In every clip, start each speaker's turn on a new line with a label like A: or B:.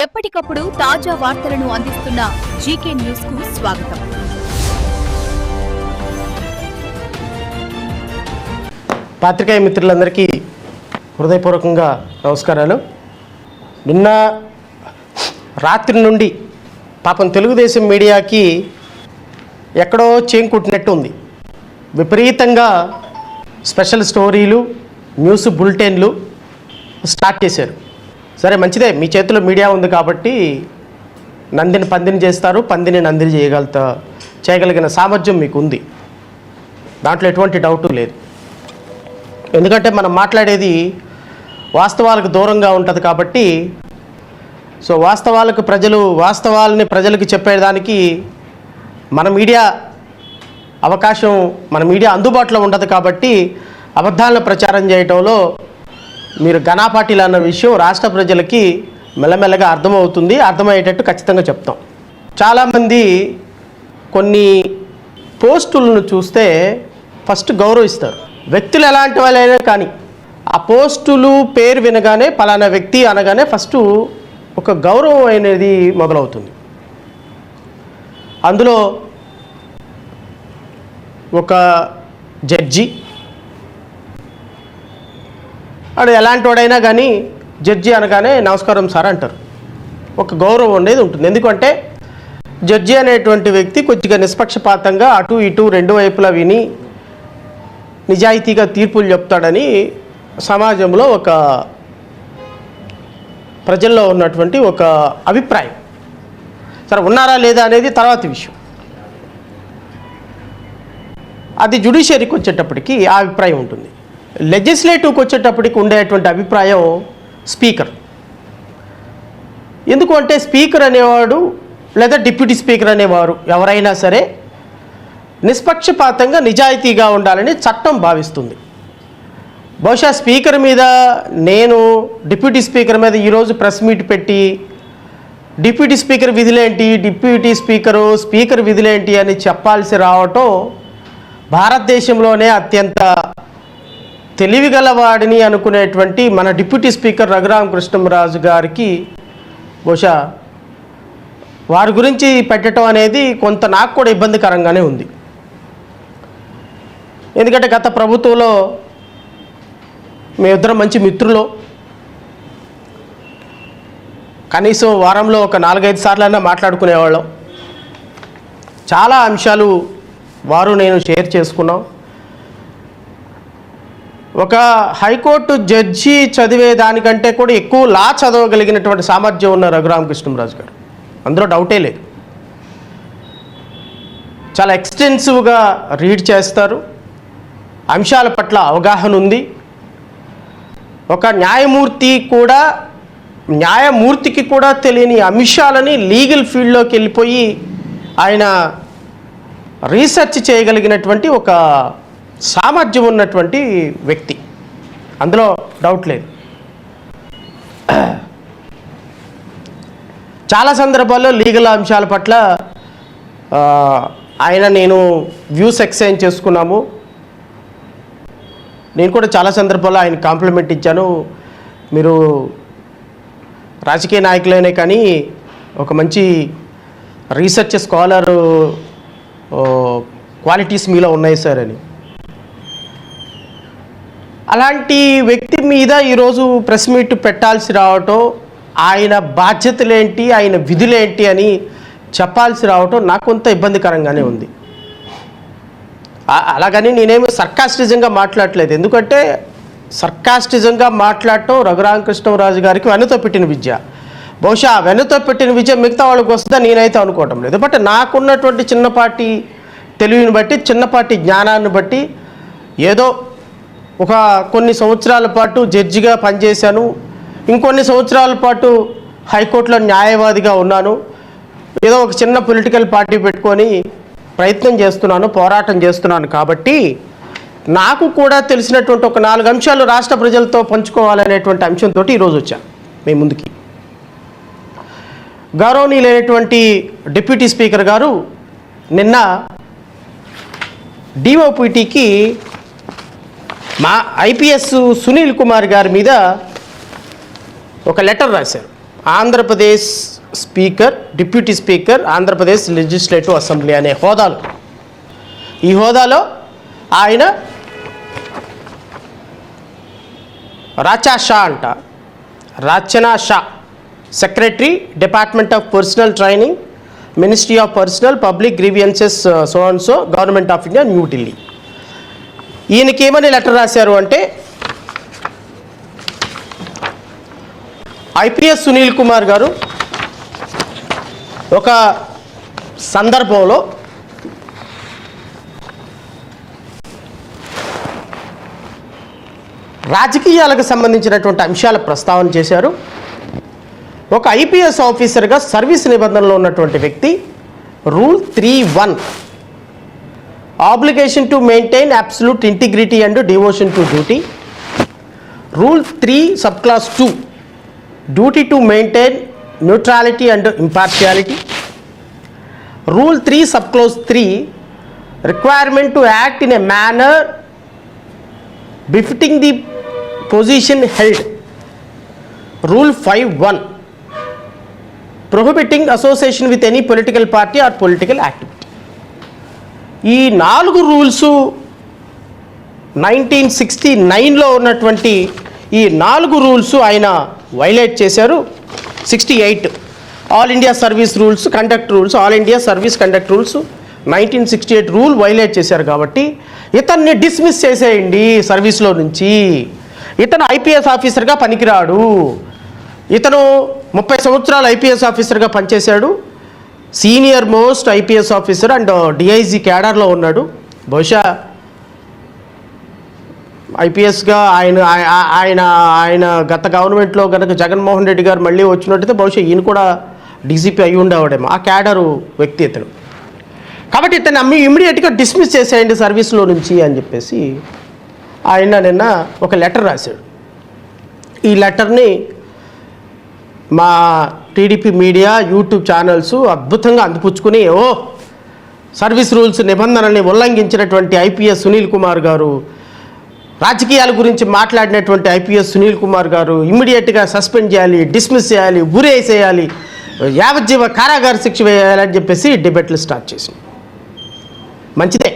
A: ఎప్పటికప్పుడు తాజా వార్తలను అందిస్తున్న జీకే న్యూస్ కు స్వాగతం.
B: పాత్రికేయ మిత్రులందరికీ హృదయపూర్వకంగా నమస్కారాలు. నిన్న రాత్రి నుండి పాపం తెలుగుదేశం మీడియాకి ఎక్కడో చేంకుట్టినట్టు ఉంది. విపరీతంగా స్పెషల్ స్టోరీలు, న్యూస్ బులెటిన్లు స్టార్ట్ చేశారు. సరే, మంచిదే, మీ చేతిలో మీడియా ఉంది కాబట్టి నందిని పందిని చేస్తారు, పందిని నందిని చేయగలిగిన సామర్థ్యం మీకు ఉంది. దాంట్లో ఎటువంటి డౌటు లేదు. ఎందుకంటే మనం మాట్లాడేది వాస్తవాలకు దూరంగా ఉంటుంది కాబట్టి, సో వాస్తవాలని ప్రజలకు చెప్పేదానికి మన మీడియా అవకాశం, మన మీడియా అందుబాటులో ఉండదు కాబట్టి అబద్ధాలను ప్రచారం చేయడంలో మీరు ఘనాపాటీలు అన్న విషయం రాష్ట్ర ప్రజలకి మెల్లమెల్లగా అర్థమవుతుంది. అర్థమయ్యేటట్టు ఖచ్చితంగా చెప్తాం. చాలామంది కొన్ని పోస్టులను చూస్తే ఫస్ట్ గౌరవిస్తారు. వ్యక్తులు ఎలాంటి వాళ్ళైనా కానీ ఆ పోస్టులు పేరు వినగానే పలానా వ్యక్తి అనగానే ఫస్ట్ ఒక గౌరవం అనేది మొదలవుతుంది. అందులో ఒక జడ్జి, వాడు ఎలాంటి వాడైనా కానీ జడ్జి అనగానే నమస్కారం సార్ అంటారు. ఒక గౌరవం అనేది ఉంటుంది. ఎందుకంటే జడ్జి అనేటువంటి వ్యక్తి కొద్దిగా నిష్పక్షపాతంగా అటు ఇటు రెండు వైపులా విని నిజాయితీగా తీర్పులు చెప్తాడని సమాజంలో ఒక ప్రజల్లో ఉన్నటువంటి ఒక అభిప్రాయం. సరే, ఉన్నారా లేదా అనేది తర్వాత విషయం. అది జ్యుడిషియరీకి వచ్చేటప్పటికి ఆ అభిప్రాయం ఉంటుంది. లెజిస్లేటివ్కి వచ్చేటప్పటికి ఉండేటువంటి అభిప్రాయం స్పీకర్. ఎందుకు అంటే స్పీకర్ అనేవాడు లేదా డిప్యూటీ స్పీకర్ అనేవారు ఎవరైనా సరే నిష్పక్షపాతంగా నిజాయితీగా ఉండాలని చట్టం భావిస్తుంది. బహుశా స్పీకర్ మీద, నేను డిప్యూటీ స్పీకర్ మీద ఈరోజు ప్రెస్ మీట్ పెట్టి డిప్యూటీ స్పీకర్ విధులేంటి, డిప్యూటీ స్పీకర్ విధులేంటి అని చెప్పాల్సి రావటం భారతదేశంలోనే అత్యంత తెలివిగలవాడిని అనుకునేటువంటి మన డిప్యూటీ స్పీకర్ రఘురామకృష్ణంరాజు గారికి బహుశా వారి గురించి పెట్టడం అనేది కొంత నాకు కూడా ఇబ్బందికరంగానే ఉంది. ఎందుకంటే గత ప్రభుత్వంలో మేమిద్దరం మంచి మిత్రులు. కనీసం వారంలో ఒక 4-5 సార్లైనా మాట్లాడుకునేవాళ్ళం. చాలా అంశాలు వారు నేను షేర్ చేసుకున్నాం. ఒక హైకోర్టు జడ్జి చదివే దానికంటే కూడా ఎక్కువ లా చదవగలిగినటువంటి సామర్థ్యం ఉన్న రఘురామకృష్ణంరాజు గారు, అందులో డౌటే లేదు. చాలా ఎక్స్టెన్సివ్గా రీడ్ చేస్తారు, అంశాల పట్ల అవగాహన ఉంది. ఒక న్యాయమూర్తికి కూడా తెలియని అంశాలని లీగల్ ఫీల్డ్లోకి వెళ్ళిపోయి ఆయన రీసెర్చ్ చేయగలిగినటువంటి ఒక సామర్థ్యం ఉన్నటువంటి వ్యక్తి, అందులో డౌట్ లేదు. చాలా సందర్భాల్లో లీగల్ అంశాల పట్ల నేను వ్యూస్ ఎక్స్చేంజ్ చేసుకున్నాము. నేను కూడా చాలా సందర్భాల్లో ఆయన కాంప్లిమెంట్ ఇచ్చాను. మీరు రాజకీయ నాయకులైనా కానీ ఒక మంచి రీసెర్చ్ స్కాలర్ క్వాలిటీస్ మీలో ఉన్నాయి సార్ అని. అలాంటి వ్యక్తి మీద ఈరోజు ప్రెస్ మీట్ పెట్టాల్సి రావటం, ఆయన బాధ్యతలేంటి, ఆయన విధులేంటి అని చెప్పాల్సి రావటం నాకు కొంత ఇబ్బందికరంగానే ఉంది. అలాగని నేనేమి సర్కాస్టిజంగా మాట్లాడలేదు. ఎందుకంటే సర్కాస్టిజంగా మాట్లాడటం రఘురామకృష్ణంరాజు గారికి వెన్నతో పెట్టిన విద్య. బహుశా వెన్నతో పెట్టిన విద్య మిగతా వాళ్ళకి వస్తుందని నేనైతే అనుకోవటం లేదు. బట్ నాకున్నటువంటి చిన్నపాటి తెలివిని బట్టి, చిన్నపాటి జ్ఞానాన్ని బట్టి ఏదో ఒక కొన్ని సంవత్సరాల పాటు జడ్జిగా పనిచేశాను, ఇంకొన్ని సంవత్సరాల పాటు హైకోర్టులో న్యాయవాదిగా ఉన్నాను. ఏదో ఒక చిన్న పొలిటికల్ పార్టీ పెట్టుకొని ప్రయత్నం చేస్తున్నాను, పోరాటం చేస్తున్నాను. కాబట్టి నాకు కూడా తెలిసినటువంటి ఒక 4 అంశాలు రాష్ట్ర ప్రజలతో పంచుకోవాలనేటువంటి అంశంతో ఈరోజు వచ్చాను మీ ముందుకి. గౌరవనీయులైనటువంటి డిప్యూటీ స్పీకర్ గారు నిన్న డిఓపిటికి మా ఐపీఎస్ సునీల్ కుమార్ గారి మీద ఒక లెటర్ రాశారు. Andhra Pradesh speaker, deputy speaker, Andhra Pradesh legislative assembly అనే హోదాలు. ఈ హోదాలో ఆయన రాచా షా అంట, రచనా Shah, secretary, department of personal training, ministry of personal public grievances, so and so, government of India, New Delhi. ఈయనకి ఏమని లెటర్ రాశారు అంటే, ఐపీఎస్ సునీల్ కుమార్ గారు ఒక సందర్భంలో రాజకీయాలకు సంబంధించినటువంటి అంశాల ప్రస్తావన చేశారు. ఒక ఐపీఎస్ ఆఫీసర్గా సర్వీస్ నిబంధనలో ఉన్నటువంటి వ్యక్తి rule 3(1) obligation to maintain absolute integrity and devotion to duty, rule 3 sub class 2 duty to maintain neutrality and impartiality, rule 3 sub class 3 requirement to act in a manner befitting the position held, rule 5(1) prohibiting association with any political party or political activity. ఈ 4 rules 1969లో ఉన్నటువంటి ఈ 4 rules ఆయన violate చేశారు. 68 all India service rules, conduct rules, all India service conduct rules 1968 rule violate చేశారు. కాబట్టి ఇతన్ని dismiss చేసేయండి సర్వీస్లో నుంచి. ఇతను ఐపీఎస్ ఆఫీసర్గా పనికిరాడు. ఇతను 30 సంవత్సరాలు ఐపీఎస్ ఆఫీసర్గా పనిచేశాడు. Senior most IPS officer and DIG క్యాడర్లో ఉన్నాడు. బహుశా ఐపీఎస్గా ఆయన గత గవర్నమెంట్లో కనుక జగన్మోహన్ రెడ్డి గారు మళ్ళీ వచ్చినట్టయితే బహుశా ఈయన కూడా డీజీపీ అయి ఉండేవాడేమో. ఆ క్యాడరు వ్యక్తి ఇతను. కాబట్టి ఇతన్ని ఇమ్మీడియట్గా డిస్మిస్ చేసేయండి సర్వీస్లో నుంచి అని చెప్పేసి ఆయన నిన్న ఒక లెటర్ రాశాడు. ఈ లెటర్ని మా టీడీపీ మీడియా, యూట్యూబ్ ఛానల్స్ అద్భుతంగా అందిపుచ్చుకుని, సర్వీస్ రూల్స్ నిబంధనల్ని ఉల్లంఘించినటువంటి ఐపీఎస్ సునీల్ కుమార్ గారు, రాజకీయాల గురించి మాట్లాడినటువంటి ఐపీఎస్ సునీల్ కుమార్ గారు ఇమ్మీడియట్గా సస్పెండ్ చేయాలి, డిస్మిస్ చేయాలి, ఉరేసేయాలి, యావజ్జీవ కారాగార శిక్ష వేయాలని చెప్పేసి డిబేట్లు స్టార్ట్ చేసింది. మంచిదే,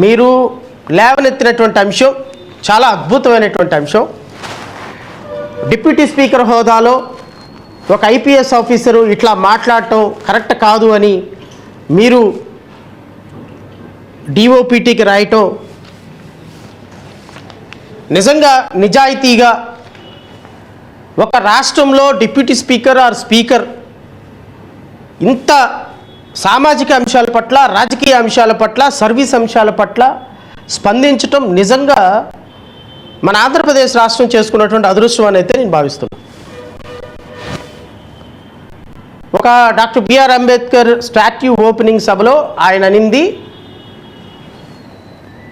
B: మీరు లేవనెత్తినటువంటి అంశం చాలా అద్భుతమైనటువంటి అంశం. డిప్యూటీ స్పీకర్ హోదాలో ఒక ఐపీఎస్ ఆఫీసరు ఇట్లా మాట్లాడటం కరెక్ట్ కాదు అని మీరు డిఓపిటీకి రాయటం నిజంగా నిజాయితీగా ఒక రాష్ట్రంలో డిప్యూటీ స్పీకర్ ఆర్ స్పీకర్ ఇంత సామాజిక అంశాల పట్ల, రాజకీయ అంశాల పట్ల, సర్వీస్ అంశాల పట్ల స్పందించటం నిజంగా మన ఆంధ్రప్రదేశ్ రాష్ట్రం చేసుకున్నటువంటి అదృష్టం అని అయితే నేను భావిస్తున్నాను. ఒక doctor B R Ambedkar statue opening సభలో ఆయన అనింది,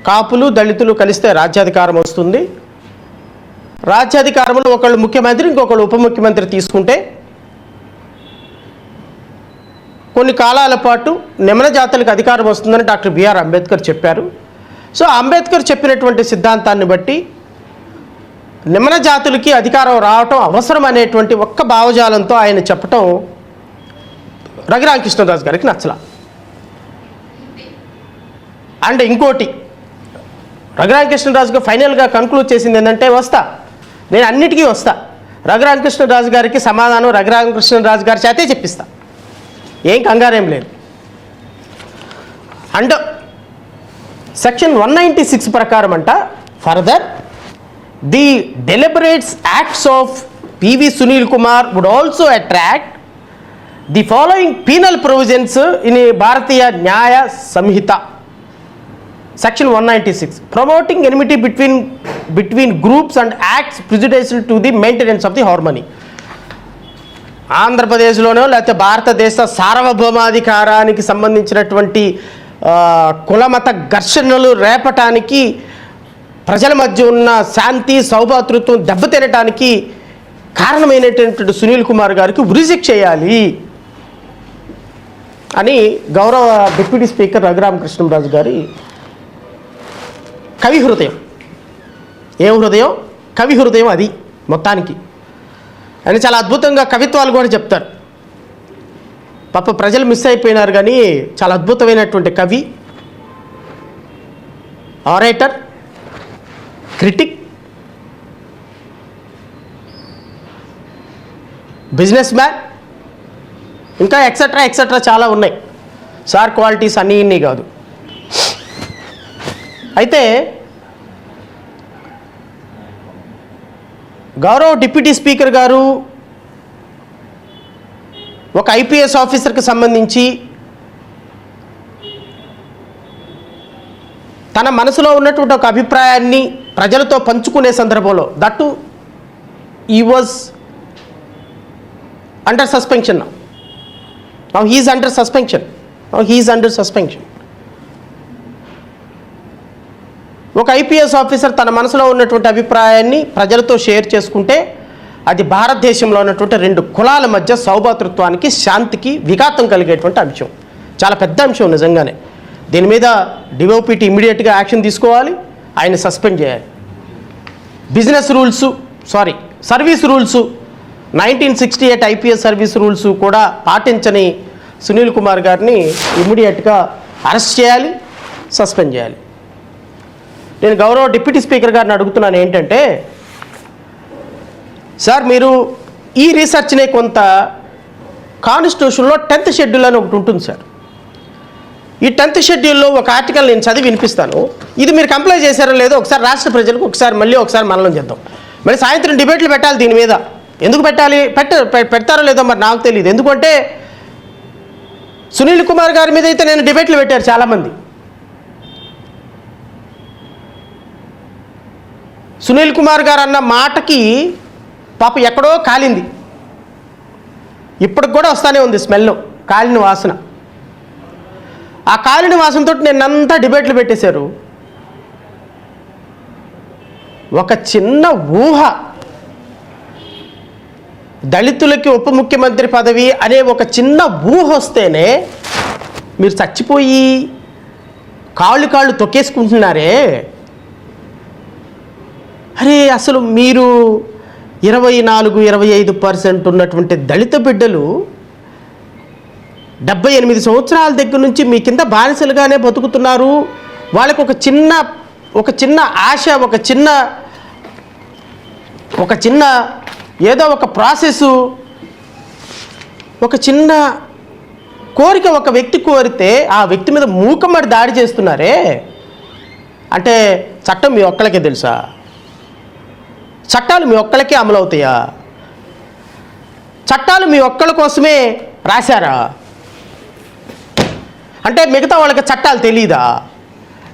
B: కాపులు దళితులు కలిస్తే రాజ్యాధికారం వస్తుంది. రాజ్యాధికారంలో ఒకళ్ళు ముఖ్యమంత్రి, ఇంకొకళ్ళు ఉప ముఖ్యమంత్రి తీసుకుంటే కొన్ని కాలాల పాటు నిమ్న జాతులకు అధికారం వస్తుందని డాక్టర్ బిఆర్ అంబేద్కర్ చెప్పారు. సో అంబేద్కర్ చెప్పినటువంటి సిద్ధాంతాన్ని బట్టి నిమ్న జాతులకి అధికారం రావటం అవసరం అనేటువంటి ఒక్క భావజాలంతో ఆయన చెప్పటం రఘురామకృష్ణరాజు గారికి నచ్చలా. అండ్ ఇంకోటి, రఘురామకృష్ణరాజు గారు ఫైనల్గా కన్క్లూడ్ చేసింది ఏంటంటే, నేను అన్నిటికీ వస్తా, రఘురామకృష్ణరాజు గారికి సమాధానం రఘురామకృష్ణరాజు గారి చేతే చెప్పిస్తా, ఏం కంగారేం లేదు. అండ్ సెక్షన్ 196 ప్రకారం అంట, further the deliberates acts of PV Sunil Kumar would also attract the following penal provisions in Bharatiya Nyaya Sanhita. Section 196 promoting enmity between groups and acts prejudicial to the maintenance of the harmony. ఆంధ్రప్రదేశ్లోనో లేకపోతే భారతదేశ సార్వభౌమాధికారానికి సంబంధించినటువంటి కులమత ఘర్షణలు రేపటానికి, ప్రజల మధ్య ఉన్న శాంతి సౌభాతృత్వం దెబ్బతినటానికి కారణమైనటువంటి సునీల్ కుమార్ గారికి ఉరిశిక్ష చేయాలి అని గౌరవ డిప్యూటీ స్పీకర్ రఘురామకృష్ణరాజు గారి కవి హృదయం. ఏం హృదయం? కవి హృదయం. అది మొత్తానికి ఆయన చాలా అద్భుతంగా కవిత్వాలు కూడా చెప్తారు. పాప ప్రజలు మిస్ అయిపోయినారు, కానీ చాలా అద్భుతమైనటువంటి కవి, ఆరేటర్, క్రిటిక్, బిజినెస్ మ్యాన్, ఇంకా ఎక్సెట్రా ఎక్సెట్రా చాలా ఉన్నాయి. సార్ క్వాలిటీస్ అన్నీ ఇన్ని కాదు. అయితే గౌరవ డిప్యూటీ స్పీకర్ గారు ఒక ఐపీఎస్ ఆఫీసర్కి సంబంధించి తన మనసులో ఉన్నటువంటి ఒక అభిప్రాయాన్ని ప్రజలతో పంచుకునే సందర్భంలో that he was under suspension. Now he is under suspension. ఒక ఐపీఎస్ ఆఫీసర్ తన మనసులో ఉన్నటువంటి అభిప్రాయాన్ని ప్రజలతో షేర్ చేసుకుంటే అది భారతదేశంలో ఉన్నటువంటి రెండు కులాల మధ్య సౌభాతృత్వానికి, శాంతికి విఘాతం కలిగేటువంటి అంశం. చాలా పెద్ద అంశం నిజంగానే. దీని మీద డిఓపిటి ఇమ్మీడియట్గా యాక్షన్ తీసుకోవాలి, ఆయన సస్పెండ్ చేయాలి. Service rules 1968 IPS service rules కూడా పాటించని సునీల్ కుమార్ గారిని ఇమ్మీడియట్గా అరెస్ట్ చేయాలి, సస్పెండ్ చేయాలి. నేను గౌరవ డిప్యూటీ స్పీకర్ గారిని అడుగుతున్నాను ఏంటంటే, సార్ మీరు ఈ రీసెర్చ్నే కొంత కాన్స్టిట్యూషన్లో 10th షెడ్యూల్ అని ఒకటి ఉంటుంది సార్. ఈ 10th షెడ్యూల్లో ఒక ఆర్టికల్ నేను చదివి వినిపిస్తాను. ఇది మీరు కంప్లై చేశారో లేదో ఒకసారి రాష్ట్ర ప్రజలకు ఒకసారి మననం చేద్దాం. మళ్ళీ సాయంత్రం డిబేట్లు పెట్టాలి దీని మీద. ఎందుకు పెట్టాలి, పెడతారో లేదో మరి నాకు తెలియదు. ఎందుకంటే సునీల్ కుమార్ గారి మీద అయితే నేను డిబేట్లు పెట్టారు చాలామంది. సునీల్ కుమార్ గారు అన్న మాటకి పాప ఎక్కడో కాలింది, ఇప్పటికి కూడా వస్తూనే ఉంది స్మెల్, కాలిన వాసన. ఆ కాలిన వాసనతో నిన్నంతా డిబేట్లు పెట్టేశారు. ఒక చిన్న ఊహ, దళితులకి ఉప ముఖ్యమంత్రి పదవి అనే ఒక చిన్న ఊహ వస్తేనే మీరు చచ్చిపోయి కాళ్ళు తొక్కేసుకుంటున్నారే. అరే అసలు మీరు 24-25% ఉన్నటువంటి దళిత బిడ్డలు 78 సంవత్సరాల దగ్గర నుంచి మీ కింద బానిసలుగానే బతుకుతున్నారు. వాళ్ళకు ఒక చిన్న ఆశ, ఒక చిన్న ఏదో ఒక ప్రాసెస్, ఒక చిన్న కోరిక ఒక వ్యక్తి కోరితే ఆ వ్యక్తి మీద మూకమ్మడి దాడి చేస్తున్నారే. అంటే చట్టం మీ ఒక్కళ్ళకే తెలుసా? చట్టాలు మీ ఒక్కళ్ళకే అమలు అవుతాయా? చట్టాలు మీ ఒక్కళ్ళ కోసమే రాశారా? అంటే మిగతా వాళ్ళకి చట్టాలు తెలీదా?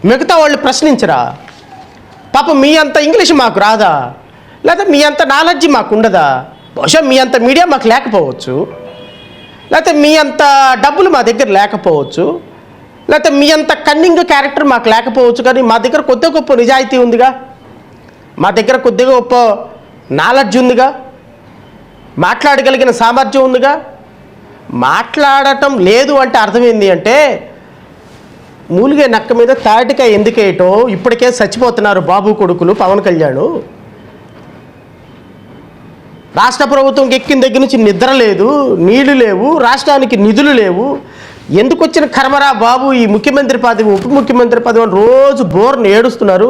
B: మిగతా వాళ్ళు ప్రశ్నించరా? పాపం మీ అంత ఇంగ్లీష్ మాకు రాదా? లేదా మీ అంత నాలెడ్జి మాకు ఉండదా? బహుశా మీ అంత మీడియా మాకు లేకపోవచ్చు, లేకపోతే మీ అంత డబ్బులు మా దగ్గర లేకపోవచ్చు, లేకపోతే మీ అంత కన్నింగ్ క్యారెక్టర్ మాకు లేకపోవచ్చు. కానీ మా దగ్గర కొద్దిగా గొప్ప నిజాయితీ ఉందిగా, మా దగ్గర కొద్దిగా గొప్ప నాలెడ్జ్ ఉందిగా, మాట్లాడగలిగిన సామర్థ్యం ఉందిగా. మాట్లాడటం లేదు అంటే అర్థమైంది అంటే మూలిగే నక్క మీద తాటికాయ ఎందుకేయటో ఇప్పటికే చచ్చిపోతున్నారు బాబు కొడుకులు పవన్ కళ్యాణ్. రాష్ట్ర ప్రభుత్వంకి ఎక్కిన దగ్గర నుంచి నిద్ర లేదు, నీళ్లు లేవు, రాష్ట్రానికి నిధులు లేవు. ఎందుకు వచ్చిన కర్మరా బాబు ఈ ముఖ్యమంత్రి పదవి, ఉప ముఖ్యమంత్రి పదవి అని రోజు బోర్ను ఏడుస్తున్నారు.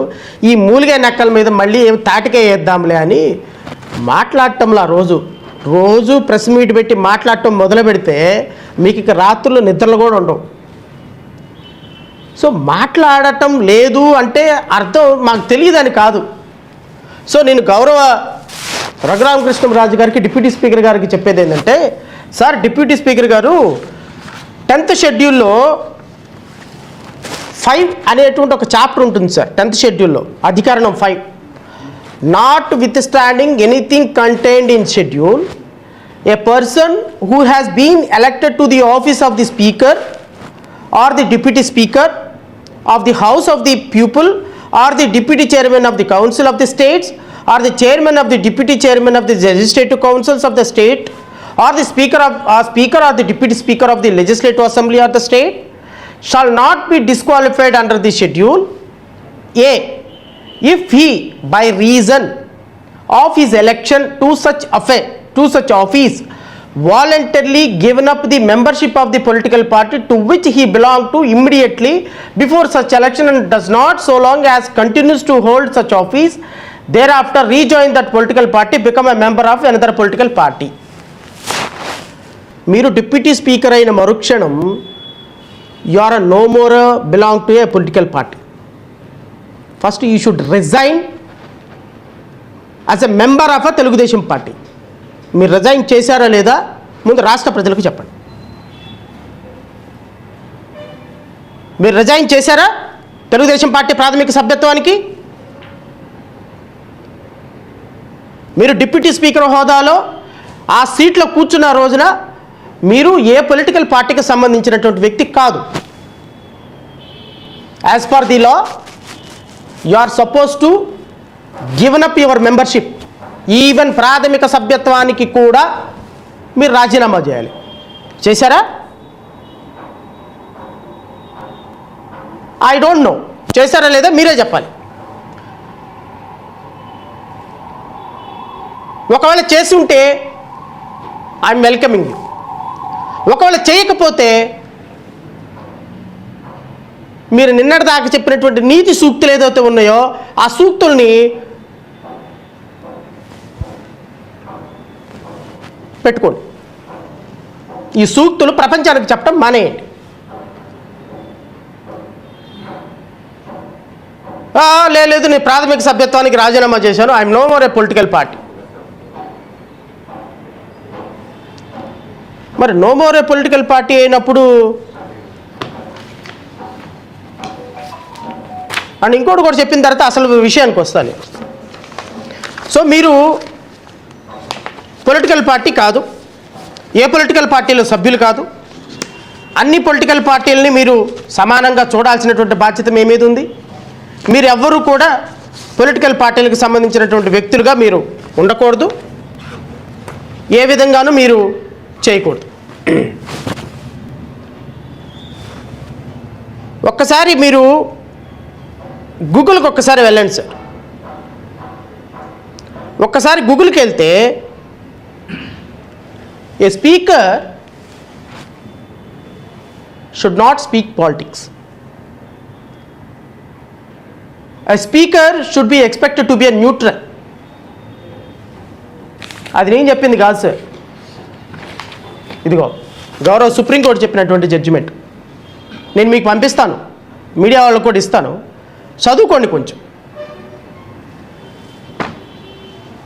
B: ఈ మూలిగే నక్కల మీద మళ్ళీ ఏం తాటికాయ వేద్దాంలే అని మాట్లాడటంలా రోజు ప్రెస్ మీట్ పెట్టి మాట్లాడటం మొదలు పెడితే మీకు ఇక రాత్రులు నిద్రలు కూడా ఉండవు. సో మాట్లాడటం లేదు అంటే అర్థం మాకు తెలియదని కాదు. సో నేను గౌరవ రఘురామకృష్ణరాజు గారికి, డిప్యూటీ స్పీకర్ గారికి చెప్పేది ఏంటంటే, సార్ డిప్యూటీ స్పీకర్ గారు 10th షెడ్యూల్లో 5 అనేటువంటి ఒక చాప్టర్ ఉంటుంది సార్. 10th షెడ్యూల్లో అధికరణం 5, notwithstanding anything contained in schedule, a person who has been elected to the office of the speaker or the deputy speaker of the house of the people or the deputy chairman of the council of the states or the chairman of the deputy chairman of the legislative councils of the state or the speaker or the deputy speaker of the legislative assembly of the state shall not be disqualified under the schedule A if he by reason of his election to such to such office voluntarily given up the membership of the political party to which he belonged to immediately before such election and does not so long as continues to hold such office thereafter rejoin that political party become a member of another political party. మీరు deputy speaker అయిన మరుక్షణం you are no more belong to a political party. First you should resign as a member of a Telugu Desam party. మీరు resign చేశారా లేదా ముందు రాష్ట్ర ప్రజలకు చెప్పండి. మీరు రిజైన్ చేశారా తెలుగుదేశం పార్టీ ప్రాథమిక సభ్యత్వానికి? మీరు డిప్యూటీ స్పీకర్ హోదాలో ఆ సీట్లో కూర్చున్న రోజున మీరు ఏ పొలిటికల్ పార్టీకి సంబంధించినటువంటి వ్యక్తి కాదు. As per the law you are suppose to given up your membership. Even ప్రాథమిక సభ్యత్వానికి కూడా మీరు రాజీనామా చేయాలి. చేశారా? I don't know. చేశారా లేదా మీరే చెప్పాలి. ఒకవేళ చేసి ఉంటే ఐఎమ్ వెల్కమింగ్ యూ. ఒకవేళ చేయకపోతే మీరు నిన్నటి దాకా చెప్పినటువంటి నీతి సూక్తులు ఏదైతే ఉన్నాయో ఆ సూక్తుల్ని పెట్టుకోండి. ఈ సూక్తులు ప్రపంచానికి చెప్పడం మానేయండి. లేదు నేను ప్రాథమిక సభ్యత్వానికి రాజీనామా చేశాను, I'm no more a political party. మరి no more a political party అయినప్పుడు అండ్ ఇంకోటి కూడా చెప్పిన తర్వాత అసలు విషయానికి వస్తాను. సో మీరు పొలిటికల్ పార్టీ కాదు, ఏ పొలిటికల్ పార్టీలో సభ్యులు కాదు. అన్ని పొలిటికల్ పార్టీలని మీరు సమానంగా చూడాల్సినటువంటి బాధ్యత మీ మీద ఉంది. మీరు ఎవ్వరూ కూడా పొలిటికల్ పార్టీలకు సంబంధించినటువంటి వ్యక్తులుగా మీరు ఉండకూడదు, ఏ విధంగానూ మీరు చేయకూడదు. ఒక్కసారి మీరు గూగుల్కి ఒక్కసారి వెళ్ళండి సార్. ఒక్కసారి గూగుల్కి వెళ్తే a speaker should not speak politics. A speaker should be expected to be a neutral. అది నేను చెప్పింది కాదు సార్. ఇదిగో గౌరవ సుప్రీంకోర్టు చెప్పినటువంటి జడ్జిమెంట్ నేను మీకు పంపిస్తాను, మీడియా వాళ్ళకు కూడా ఇస్తాను, చదువుకోండి కొంచెం.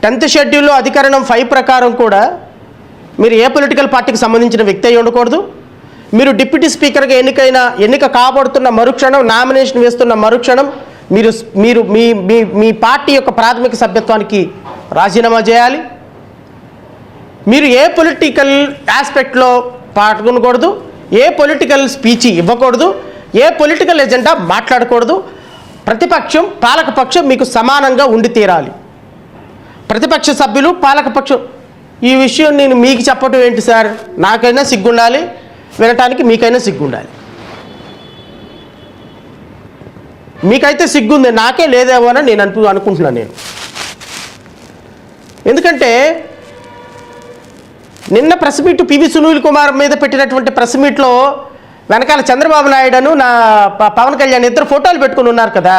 B: 10th షెడ్యూల్లో అధికరణం 5 ప్రకారం కూడా మీరు ఏ పొలిటికల్ పార్టీకి సంబంధించిన వ్యక్తి అయి ఉండకూడదు. మీరు డిప్యూటీ స్పీకర్గా ఎన్నిక కాబడుతున్న మరుక్షణం, నామినేషన్ వేస్తున్న మరుక్షణం మీరు మీరు మీ మీ మీ పార్టీ యొక్క ప్రాథమిక సభ్యత్వానికి రాజీనామా చేయాలి. మీరు ఏ పొలిటికల్ ఆస్పెక్ట్లో పాల్గొనకూడదు, ఏ పొలిటికల్ స్పీచ్ ఇవ్వకూడదు, ఏ పొలిటికల్ ఎజెండా మాట్లాడకూడదు. ప్రతిపక్షం పాలకపక్షం మీకు సమానంగా ఉండి తీరాలి. ప్రతిపక్ష సభ్యులు పాలకపక్షం ఈ విషయం నేను మీకు చెప్పడం ఏంటి సార్? నాకైనా సిగ్గుండాలి, వినటానికి మీకైనా సిగ్గుండాలి. మీకైతే సిగ్గుంది, నాకే లేదేమో అని నేను అనుకుంటున్నాను. నేను ఎందుకంటే నిన్న press meet PV Sunil Kumar మీద పెట్టినటువంటి ప్రెస్ మీట్లో వెనకాల చంద్రబాబు నాయుడును నా పవన్ కళ్యాణ్ ఇద్దరు ఫోటోలు పెట్టుకుని ఉన్నారు కదా,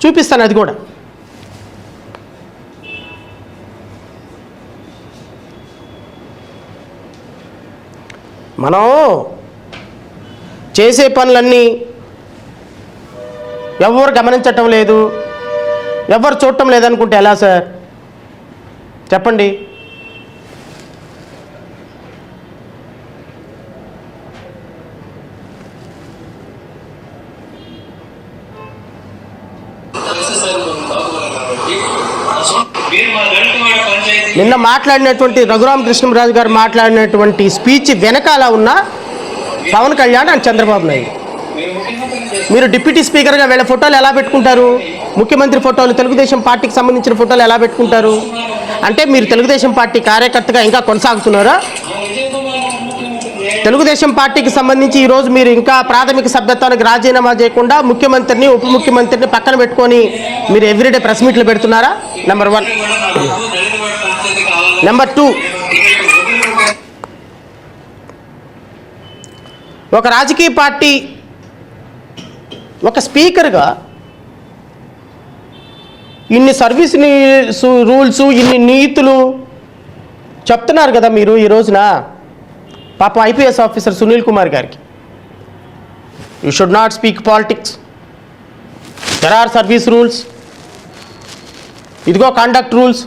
B: చూపిస్తాను అది కూడా. మనం చేసే పనులన్నీ ఎవరు గమనించటం లేదు, ఎవరు చూడటం లేదనుకుంటే ఎలా సార్ చెప్పండి? నిన్న మాట్లాడినటువంటి రఘురామకృష్ణరాజు గారు మాట్లాడినటువంటి స్పీచ్ వెనకాల ఉన్న పవన్ కళ్యాణ్ అండ్ చంద్రబాబు నాయుడు. మీరు డిప్యూటీ స్పీకర్గా వీళ్ళ ఫోటోలు ఎలా పెట్టుకుంటారు? ముఖ్యమంత్రి ఫోటోలు, తెలుగుదేశం పార్టీకి సంబంధించిన ఫోటోలు ఎలా పెట్టుకుంటారు? అంటే మీరు తెలుగుదేశం పార్టీ కార్యకర్తగా ఇంకా కొనసాగుతున్నారా? తెలుగుదేశం పార్టీకి సంబంధించి ఈరోజు మీరు ఇంకా ప్రాథమిక సభ్యత్వానికి రాజీనామా చేయకుండా ముఖ్యమంత్రిని ఉప ముఖ్యమంత్రిని పక్కన పెట్టుకొని మీరు ఎవ్రీడే ప్రెస్ మీట్లు పెడుతున్నారా? నెంబర్ 1. నెంబర్ 2, ఒక రాజకీయ పార్టీ ఒక స్పీకర్గా ఇన్ని సర్వీస్ రూల్స్, ఇన్ని నీతులు చెప్తున్నారు కదా మీరు ఈ రోజున. పాపం ఐపీఎస్ ఆఫీసర్ సునీల్ కుమార్ గారికి, you should not speak politics, there are service rules, ఇదిగో కండక్ట్ రూల్స్.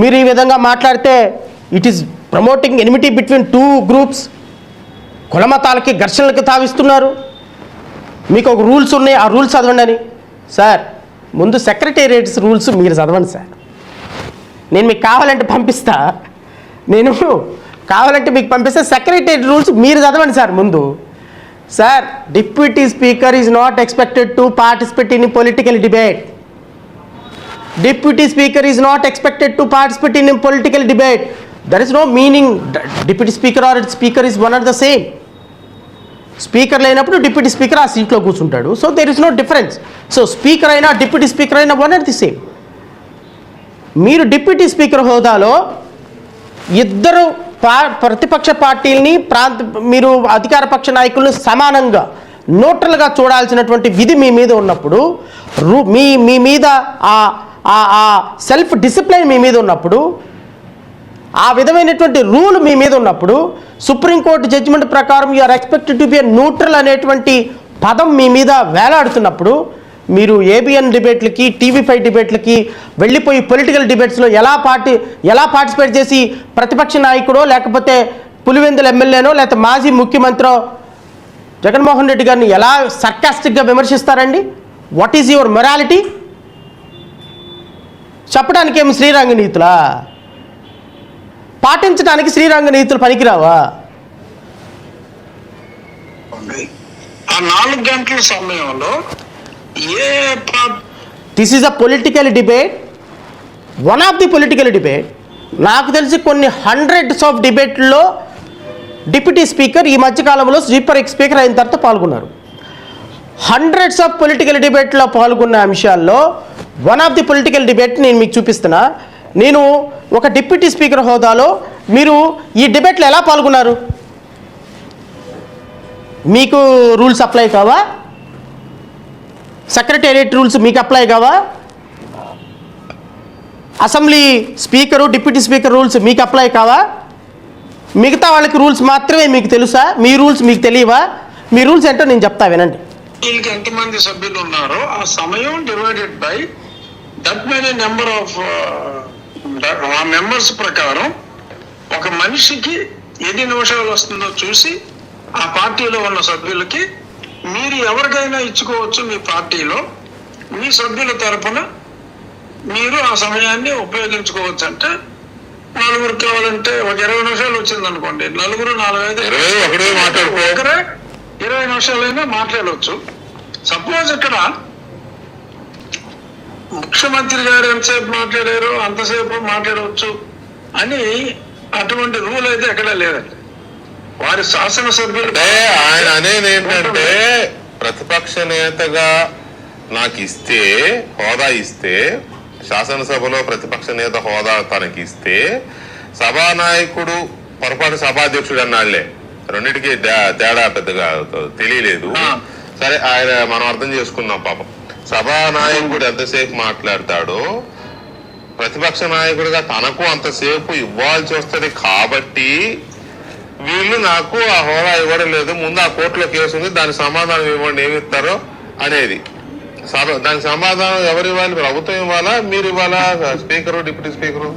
B: మీరు ఈ విధంగా మాట్లాడితే it is promoting enmity between 2 groups. కులమతాలకి ఘర్షణలకి తావిస్తున్నారు. మీకు ఒక రూల్స్ ఉన్నాయి, ఆ రూల్స్ చదవండి అని. సార్, ముందు సెక్రటేరియట్స్ రూల్స్ మీరు చదవండి సార్. నేను మీకు కావాలంటే పంపిస్తా, మీకు పంపిస్తే సెక్రటేరియట్ రూల్స్ మీరు చదవండి సార్ ముందు. Sir, deputy speaker is not expected to participate in political debate. Deputy Speaker is not expected to participate in a political debate. There is no meaning. Deputy Speaker or Speaker is one and the same. Speaker లేనప్పుడు Deputy Speaker ఆ సీట్లో కూర్చుంటాడు. So there is no difference. So Speaker అయినా Deputy Speaker అయినా one and the same. మీరు Deputy Speaker హోదాలో ఇద్దరు ప్రతిపక్ష పార్టీలని మీరు అధికార పక్ష నాయకులను సమానంగా న్యూట్రల్గా చూడాల్సినటువంటి విధి మీ మీద ఉన్నప్పుడు, మీ మీద ఆ సెల్ఫ్ డిసిప్లిన్ మీ మీద ఉన్నప్పుడు, ఆ విధమైనటువంటి రూల్ మీ మీద ఉన్నప్పుడు, సుప్రీంకోర్టు జడ్జిమెంట్ ప్రకారం you are expected to be neutral అనేటువంటి పదం మీ మీద వేలాడుతున్నప్పుడు, మీరు ఏబిఎన్ డిబేట్లకి, టీవీ5 డిబేట్లకి వెళ్ళిపోయి పొలిటికల్ డిబేట్స్లో ఎలా పార్టిసిపేట్ చేసి ప్రతిపక్ష నాయకుడో లేకపోతే పులివెందుల ఎమ్మెల్యేనో లేకపోతే మాజీ ముఖ్యమంత్రో జగన్మోహన్ రెడ్డి గారిని ఎలా సర్కాస్టిక్గా విమర్శిస్తారండి? What is your morality? చెప్పడానికి ఏమి శ్రీరంగ నీతులా? పాటించడానికి శ్రీరంగ నీతులు పనికిరావా?
C: ఆ 4 గంటల సమయంలో
B: this is a political debate, one of the political debate. నాకు తెలిసి కొన్ని హండ్రెడ్స్ ఆఫ్ డిబేట్లో డిప్యూటీ స్పీకర్ ఈ మధ్యకాలంలో స్పీకర్ అయిన తర్వాత పాల్గొన్నారు. హండ్రెడ్స్ ఆఫ్ పొలిటికల్ డిబేట్లో పాల్గొన్న అంశాల్లో one of the political debate నేను మీకు చూపిస్తున్నా. నేను ఒక డిప్యూటీ స్పీకర్ హోదాలో మీరు ఈ డిబేట్లో ఎలా పాల్గొన్నారు? మీకు రూల్స్ అప్లై కావా? సెక్రటేరియట్ రూల్స్ మీకు అప్లై కావా? Assembly speaker, deputy speaker rules మీకు అప్లై కావా? మిగతా వాళ్ళకి రూల్స్ మాత్రమే మీకు తెలుసా? మీ రూల్స్ మీకు తెలియవా? మీ రూల్స్ ఏంటో నేను చెప్తా, వినండి.
C: వీళ్ళకి ఎంతమంది సభ్యులు ఉన్నారో ఆ సమయం divided by that many number of ఆ మెంబర్స్ ప్రకారం ఒక మనిషికి ఎన్ని నిమిషాలు వస్తుందో చూసి ఆ పార్టీలో ఉన్న సభ్యులకి మీరు ఎవరికైనా ఇచ్చుకోవచ్చు. మీ పార్టీలో మీ సభ్యుల తరపున మీరు ఆ సమయాన్ని ఉపయోగించుకోవచ్చు. అంటే 4 కావాలంటే ఒక 20 నిమిషాలు వచ్చింది అనుకోండి, 4, 4, 5 20 నిమిషాలైనా మాట్లాడవచ్చు. సపోజ్ ఇక్కడ ముఖ్యమంత్రి గారు ఎంతసేపు మాట్లాడారో అంతసేపు మాట్లాడవచ్చు అని అటువంటి రూల్ అయితే ఎక్కడా లేదండి. వారి శాసనసభ్యులు
D: ఆయన అనేది ఏంటంటే, ప్రతిపక్ష నేతగా నాకు ఇస్తే హోదా ఇస్తే, శాసనసభలో ప్రతిపక్ష నేత హోదా తనకి ఇస్తే, సభానాయకుడు పొరపాటు సభాధ్యక్షుడు అన్నాళ్లే, రెండింటికి తేడా పెద్దగా తెలియలేదు. సరే, ఆయన మనం అర్థం చేసుకున్నాం. పాపం సభానాయకుడు ఎంతసేపు మాట్లాడతాడో ప్రతిపక్ష నాయకుడిగా తనకు అంతసేపు ఇవ్వాల్సి వస్తుంది. కాబట్టి వీళ్ళు నాకు ఆ హోదా ఇవ్వడం లేదు, ముందు ఆ కోర్టులో కేసు ఉంది, దానికి సమాధానం ఇవ్వండి, ఏమి ఇస్తారో అనేది. దానికి సమాధానం ఎవరు ఇవ్వాలి? ప్రభుత్వం ఇవ్వాలా, మీరు ఇవ్వాలా? Speaker, deputy speaker?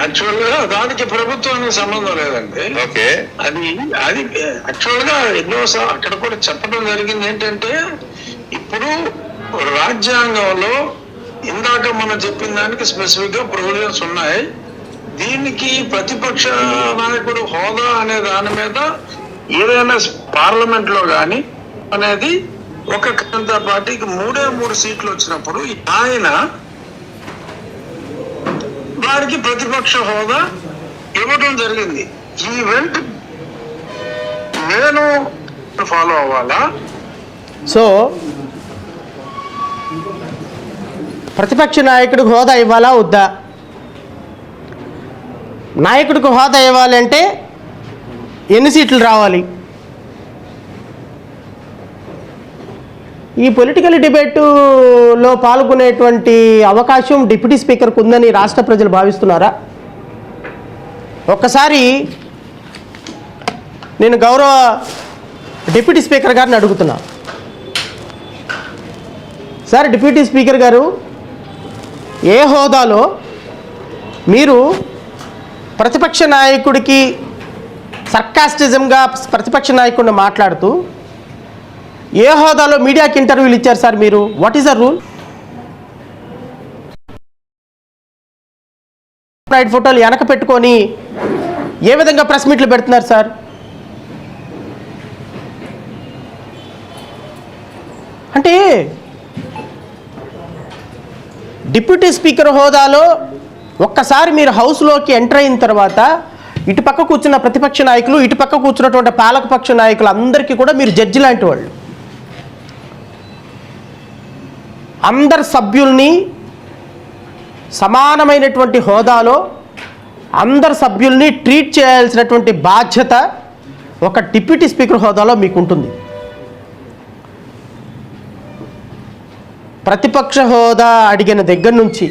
C: యాక్చువల్ గా దానికి ప్రభుత్వానికి సంబంధం లేదండి.
D: ఓకే,
C: అది యాక్చువల్ గా ఎన్నోసార్లు అక్కడ కూడా చెప్పడం జరిగింది. ఏంటంటే, ఇప్పుడు రాజ్యాంగంలో ఇందాక మనం చెప్పిన దానికి స్పెసిఫిక్ గా ప్రొవిజన్స్ ఉన్నాయి. దీనికి ప్రతిపక్ష నాయకుడు హోదా అనే దాని మీద ఏదైనా పార్లమెంట్ లో గాని అనేది ఒక జనతా పార్టీకి 3 సీట్లు వచ్చినప్పుడు ఆయన వారికి ప్రతిపక్ష హోదా ఇవ్వడం జరిగింది. ఈ వెంట నేను ఫాలో అవ్వాలా?
B: సో ప్రతిపక్ష నాయకుడికి హోదా ఇవ్వాలా వద్దా? నాయకుడికి హోదా ఇవ్వాలంటే ఎన్ని సీట్లు రావాలి? ఈ పొలిటికల్ డిబేటులో పాల్గొనేటువంటి అవకాశం డిప్యూటీ స్పీకర్కు ఉందని రాష్ట్ర ప్రజలు భావిస్తున్నారా? ఒక్కసారి నేను గౌరవ డిప్యూటీ స్పీకర్ గారిని అడుగుతున్నా. సార్, డిప్యూటీ స్పీకర్ గారు, ఏ హోదాలో మీరు ప్రతిపక్ష నాయకుడికి సర్కాస్టిజంగా ప్రతిపక్ష నాయకుడిని మాట్లాడుతూ ఏ హోదాలో మీడియాకి ఇంటర్వ్యూలు ఇచ్చారు సార్ మీరు? What is the rule? ఫోటోలు వెనక పెట్టుకొని ఏ విధంగా ప్రెస్ మీట్లు పెడుతున్నారు సార్? అంటే డిప్యూటీ స్పీకర్ హోదాలో ఒక్కసారి మీరు హౌస్లోకి ఎంటర్ అయిన తర్వాత ఇటుపక్క కూర్చున్న ప్రతిపక్ష నాయకులు, ఇటుపక్క కూర్చున్నటువంటి పాలకపక్ష నాయకులు అందరికీ కూడా మీరు జడ్జి లాంటి వాళ్ళు. అందరు సభ్యుల్ని సమానమైనటువంటి హోదాలో అందరు సభ్యుల్ని ట్రీట్ చేయాల్సినటువంటి బాధ్యత ఒక డిప్యూటీ స్పీకర్ హోదాలో మీకు ఉంటుంది. ప్రతిపక్ష హోదా అడిగిన దగ్గర నుంచి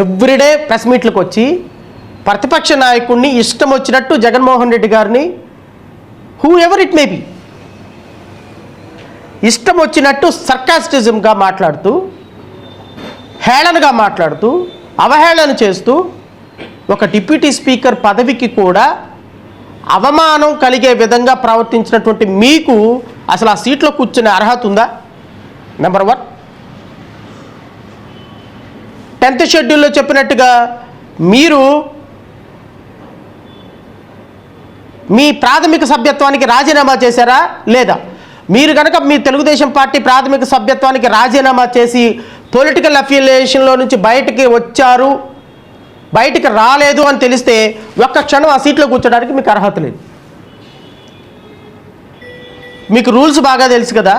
B: ఎవ్రీడే ప్రెస్ మీట్లకు వచ్చి ప్రతిపక్ష నాయకుడిని ఇష్టం వచ్చినట్టు జగన్మోహన్ రెడ్డి గారిని, who ever it may be, ఇష్టం వచ్చినట్టు సర్కాస్టిజంగా మాట్లాడుతూ, హేళనగా మాట్లాడుతూ, అవహేళన చేస్తూ ఒక డిప్యూటీ స్పీకర్ పదవికి కూడా అవమానం కలిగే విధంగా ప్రవర్తించినటువంటి మీకు అసలు ఆ సీట్లో కూర్చునే అర్హత ఉందా? నెంబర్ 1. 10th షెడ్యూల్లో చెప్పినట్టుగా మీరు మీ ప్రాథమిక సభ్యత్వానికి రాజీనామా చేశారా లేదా? మీరు కనుక మీ తెలుగుదేశం పార్టీ ప్రాథమిక సభ్యత్వానికి రాజీనామా చేసి పొలిటికల్ అఫిలియేషన్లో నుంచి బయటికి రాలేదు అని తెలిస్తే ఒక్క క్షణం ఆ సీట్లో కూర్చోడానికి మీకు అర్హత లేదు. మీకు రూల్స్ బాగా తెలుసు కదా.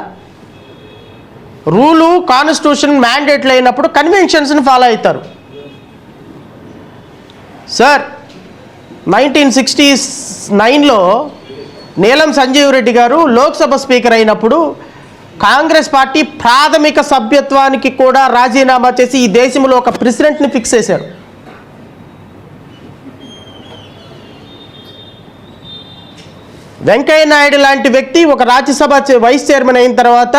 B: రూలు, కాన్స్టిట్యూషన్ మ్యాండేట్లు అయినప్పుడు కన్వెన్షన్స్ని ఫాలో అవుతారు. సార్, 1969లో నీలం సంజీవ్ రెడ్డి గారు లోక్సభ స్పీకర్ అయినప్పుడు కాంగ్రెస్ పార్టీ ప్రాథమిక సభ్యత్వానికి కూడా రాజీనామా చేసి ఈ దేశంలో ఒక ప్రెసిడెంట్ని ఫిక్స్ చేశారు. వెంకయ్య నాయుడు లాంటి వ్యక్తి ఒక రాజ్యసభ వైస్ చైర్మన్ అయిన తర్వాత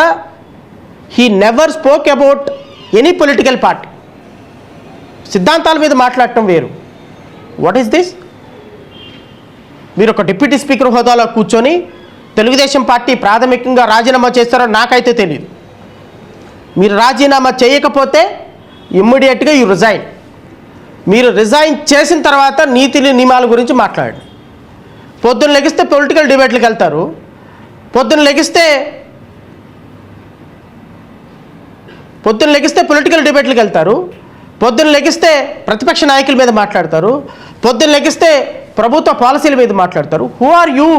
B: he never spoke about any political party. సిద్ధాంతాల మీద మాట్లాడటం వేరు. What is this? మీరు ఒక డిప్యూటీ స్పీకర్ హోదాలో కూర్చొని తెలుగుదేశం పార్టీ ప్రాథమికంగా రాజీనామా చేస్తారో నాకైతే తెలియదు. మీరు రాజీనామా చేయకపోతే ఇమ్మీడియట్గా యూ రిజైన్. మీరు రిజైన్ చేసిన తర్వాత నీతి నియమాల గురించి మాట్లాడండి. పొద్దున్న లెగిస్తే పొలిటికల్ డిబేట్లకు వెళ్తారు, పొద్దున్న లెగిస్తే పొలిటికల్ డిబేట్లకు వెళ్తారు, పొద్దున్న లెగిస్తే ప్రతిపక్ష నాయకుల మీద మాట్లాడతారు, పొద్దున్న లెగిస్తే ప్రభుత్వ పాలసీల మీద మాట్లాడతారు. Who are you?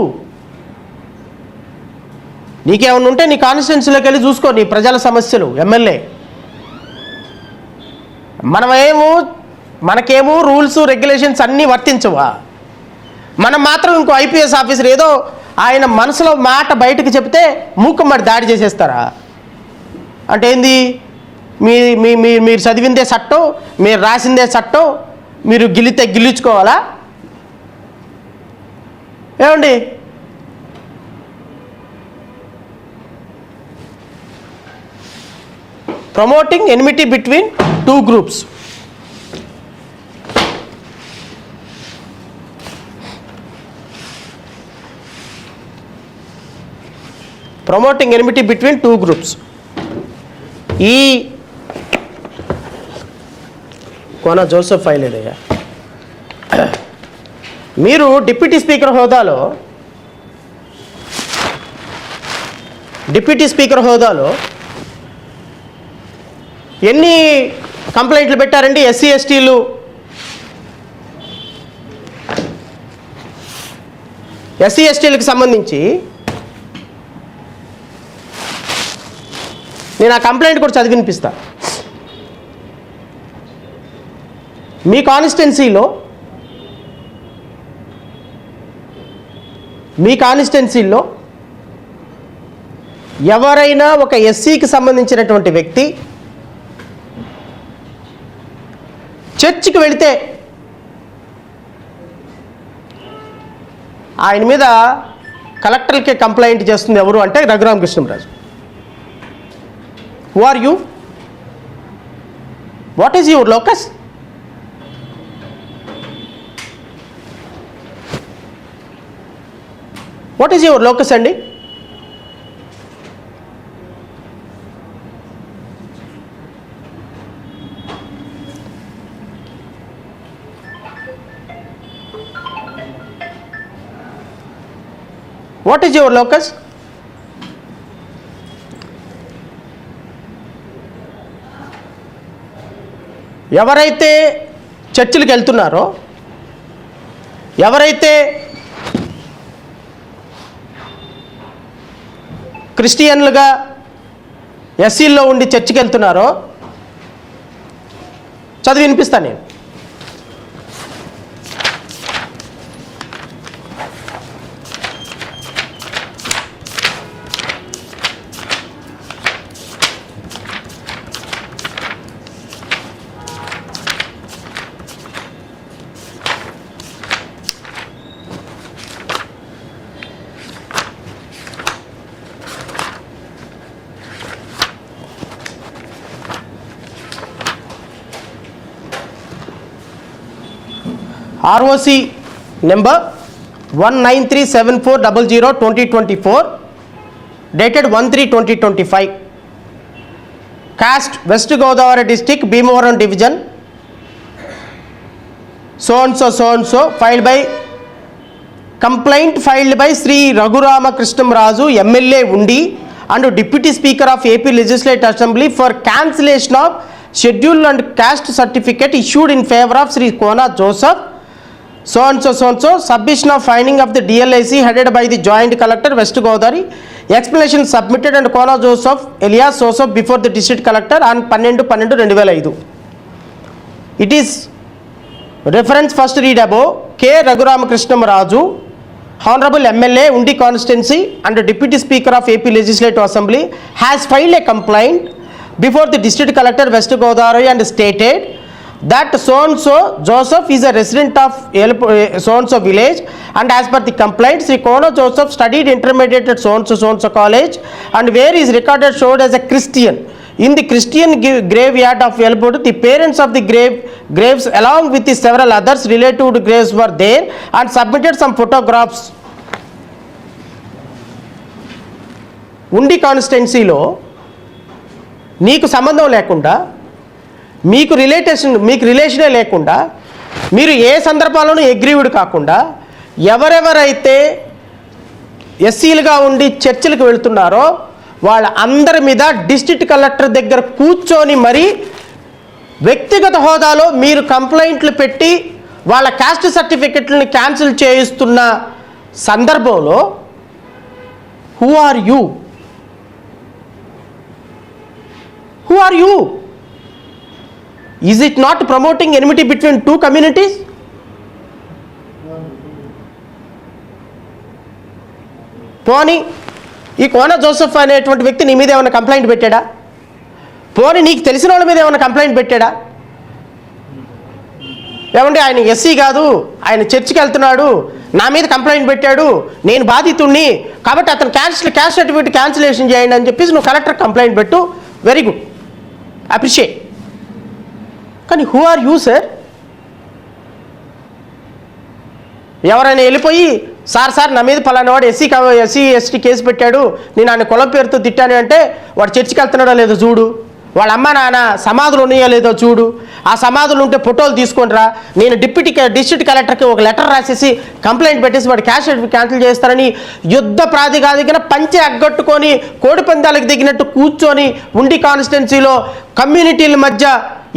B: నీకేమన్నా ఉంటే నీ కాన్స్టిట్యున్సీలోకి వెళ్ళి చూసుకో నీ ప్రజల సమస్యలు. ఎమ్మెల్యే మనకేమో రూల్స్ రెగ్యులేషన్స్ అన్నీ వర్తించవా? మనం మాత్రం ఇంకో ఐపీఎస్ ఆఫీసర్ ఏదో ఆయన మనసులో మాట బయటకు చెప్తే మూకమ్మడి దాడి చేసేస్తారా? అంటే ఏంది? మీరు చదివిందే చట్టం, మీరు రాసిందే చట్టం, మీరు గిల్లించుకోవాలా? ఏమండి? Promoting enmity between 2 groups. Promoting enmity between 2 groups. ఈ కోన జోసెఫ్ ఫైలేదయ్యా, మీరు డిప్యూటీ స్పీకర్ హోదాలో ఎన్ని కంప్లైంట్లు పెట్టారండి? ఎస్సీ ఎస్టీలు ఎస్సీ ఎస్టీలకు సంబంధించి నేను ఆ కంప్లైంట్ కూడా చదివి వినిపిస్తా. మీ కాన్స్టిట్యున్సీలో ఎవరైనా ఒక ఎస్సీకి సంబంధించినటువంటి వ్యక్తి చర్చికి వెళితే ఆయన మీద కలెక్టర్కి కంప్లైంట్ చేస్తుంది ఎవరు అంటే Raghurama Krishnam Raju. Who are you? What is your locus? What is your locus అండి? What is your locus? ఎవరైతే చర్చిలకు వెళ్తున్నారో, ఎవరైతే క్రిస్టియన్లుగా ఎస్సీల్లో ఉండి చర్చికి వెళ్తున్నారో చదివి వినిపిస్తాను నేను. ROC number 19374002024 dated 1/3/2025. Caste West Godavari district, Bhimavaram division, so and so, complaint filed by Sri Raghuramkrishnamraju MLA Undi and Deputy Speaker of AP Legislative Assembly for cancellation of schedule and caste certificate issued in favor of Sri Kona Joseph, so and so, submission of finding of the DLIC headed by the Joint Collector West Godavari, explanation submitted and Kona Joseph Elias Joseph before the District Collector on 12/12/2005. It is reference first read above. K. Raghuramkrishnamraju, Honorable MLA Undi constituency and Deputy Speaker of AP Legislative Assembly, has filed a complaint before the District Collector West Godavari and stated that so-and-so Joseph is a resident of so-and-so village, and as per the complaint, Sri Kona Joseph studied intermediate at so-and-so college, and where is recorded showed as a Christian. In the Christian graveyard of Elbud, the parents of the graves along with the several others related to graves were there and submitted some photographs. Undi కాన్స్టిట్యున్సీలో నీకు సంబంధం లేకుండా, మీకు రిలేషనే లేకుండా, మీరు ఏ సందర్భాల్లోనూ aggrieved కాకుండా ఎవరెవరైతే ఎస్సీలుగా ఉండి చర్చిలకు వెళ్తున్నారో వాళ్ళ అందరి మీద డిస్ట్రిక్ట్ కలెక్టర్ దగ్గర కూర్చొని మరి వ్యక్తిగత హోదాలో మీరు కంప్లైంట్లు పెట్టి వాళ్ళ క్యాస్ట్ సర్టిఫికెట్లను క్యాన్సిల్ చేయిస్తున్న సందర్భంలో who are you? Who are you? Is it not promoting enmity between two communities? పోనీ ఈ కోన జోసెఫ్ అనేటువంటి వ్యక్తి నీ మీద ఏమైనా కంప్లైంట్ పెట్టాడా? పోనీ నీకు తెలిసిన వాళ్ళ మీద ఏమైనా కంప్లైంట్ పెట్టాడా? ఏమంటే ఆయన ఎస్సీ కాదు, ఆయన చర్చికి వెళ్తున్నాడు, నా మీద కంప్లైంట్ పెట్టాడు, నేను బాధితుణ్ణి కాబట్టి అతను క్యాస్ట్ సర్టిఫికేట్ క్యాన్సిలేషన్ చేయండి అని చెప్పేసి నువ్వు కలెక్టర్ కంప్లైంట్ పెట్టు, వెరీ గుడ్, అప్రిషియేట్. కానీ హూ ఆర్ యూ సార్? ఎవరైనా వెళ్ళిపోయి సార్ నా మీద పలానా వాడు ఎస్సీ ఎస్టీ కేసు పెట్టాడు, నేను ఆయన కులం పేరుతో తిట్టాను అంటే వాడు చర్చికి వెళ్తున్నాడో లేదో చూడు, వాళ్ళ అమ్మ నాన్న సమాధులు ఉన్నాయో లేదో చూడు, ఆ సమాధులు ఉంటే ఫోటోలు తీసుకొనిరా, నేను డిస్ట్రిక్ట్ కలెక్టర్కి ఒక లెటర్ రాసేసి కంప్లైంట్ పెట్టేసి వాడు క్యాష్ సర్టిఫికేట్ క్యాన్సిల్ చేస్తారని యుద్ధ ప్రాతిపదికన పంచె అగ్గొట్టుకొని కోడి పందాలకు దిగినట్టు కూర్చొని ఉండి కాన్స్టిట్యున్సీలో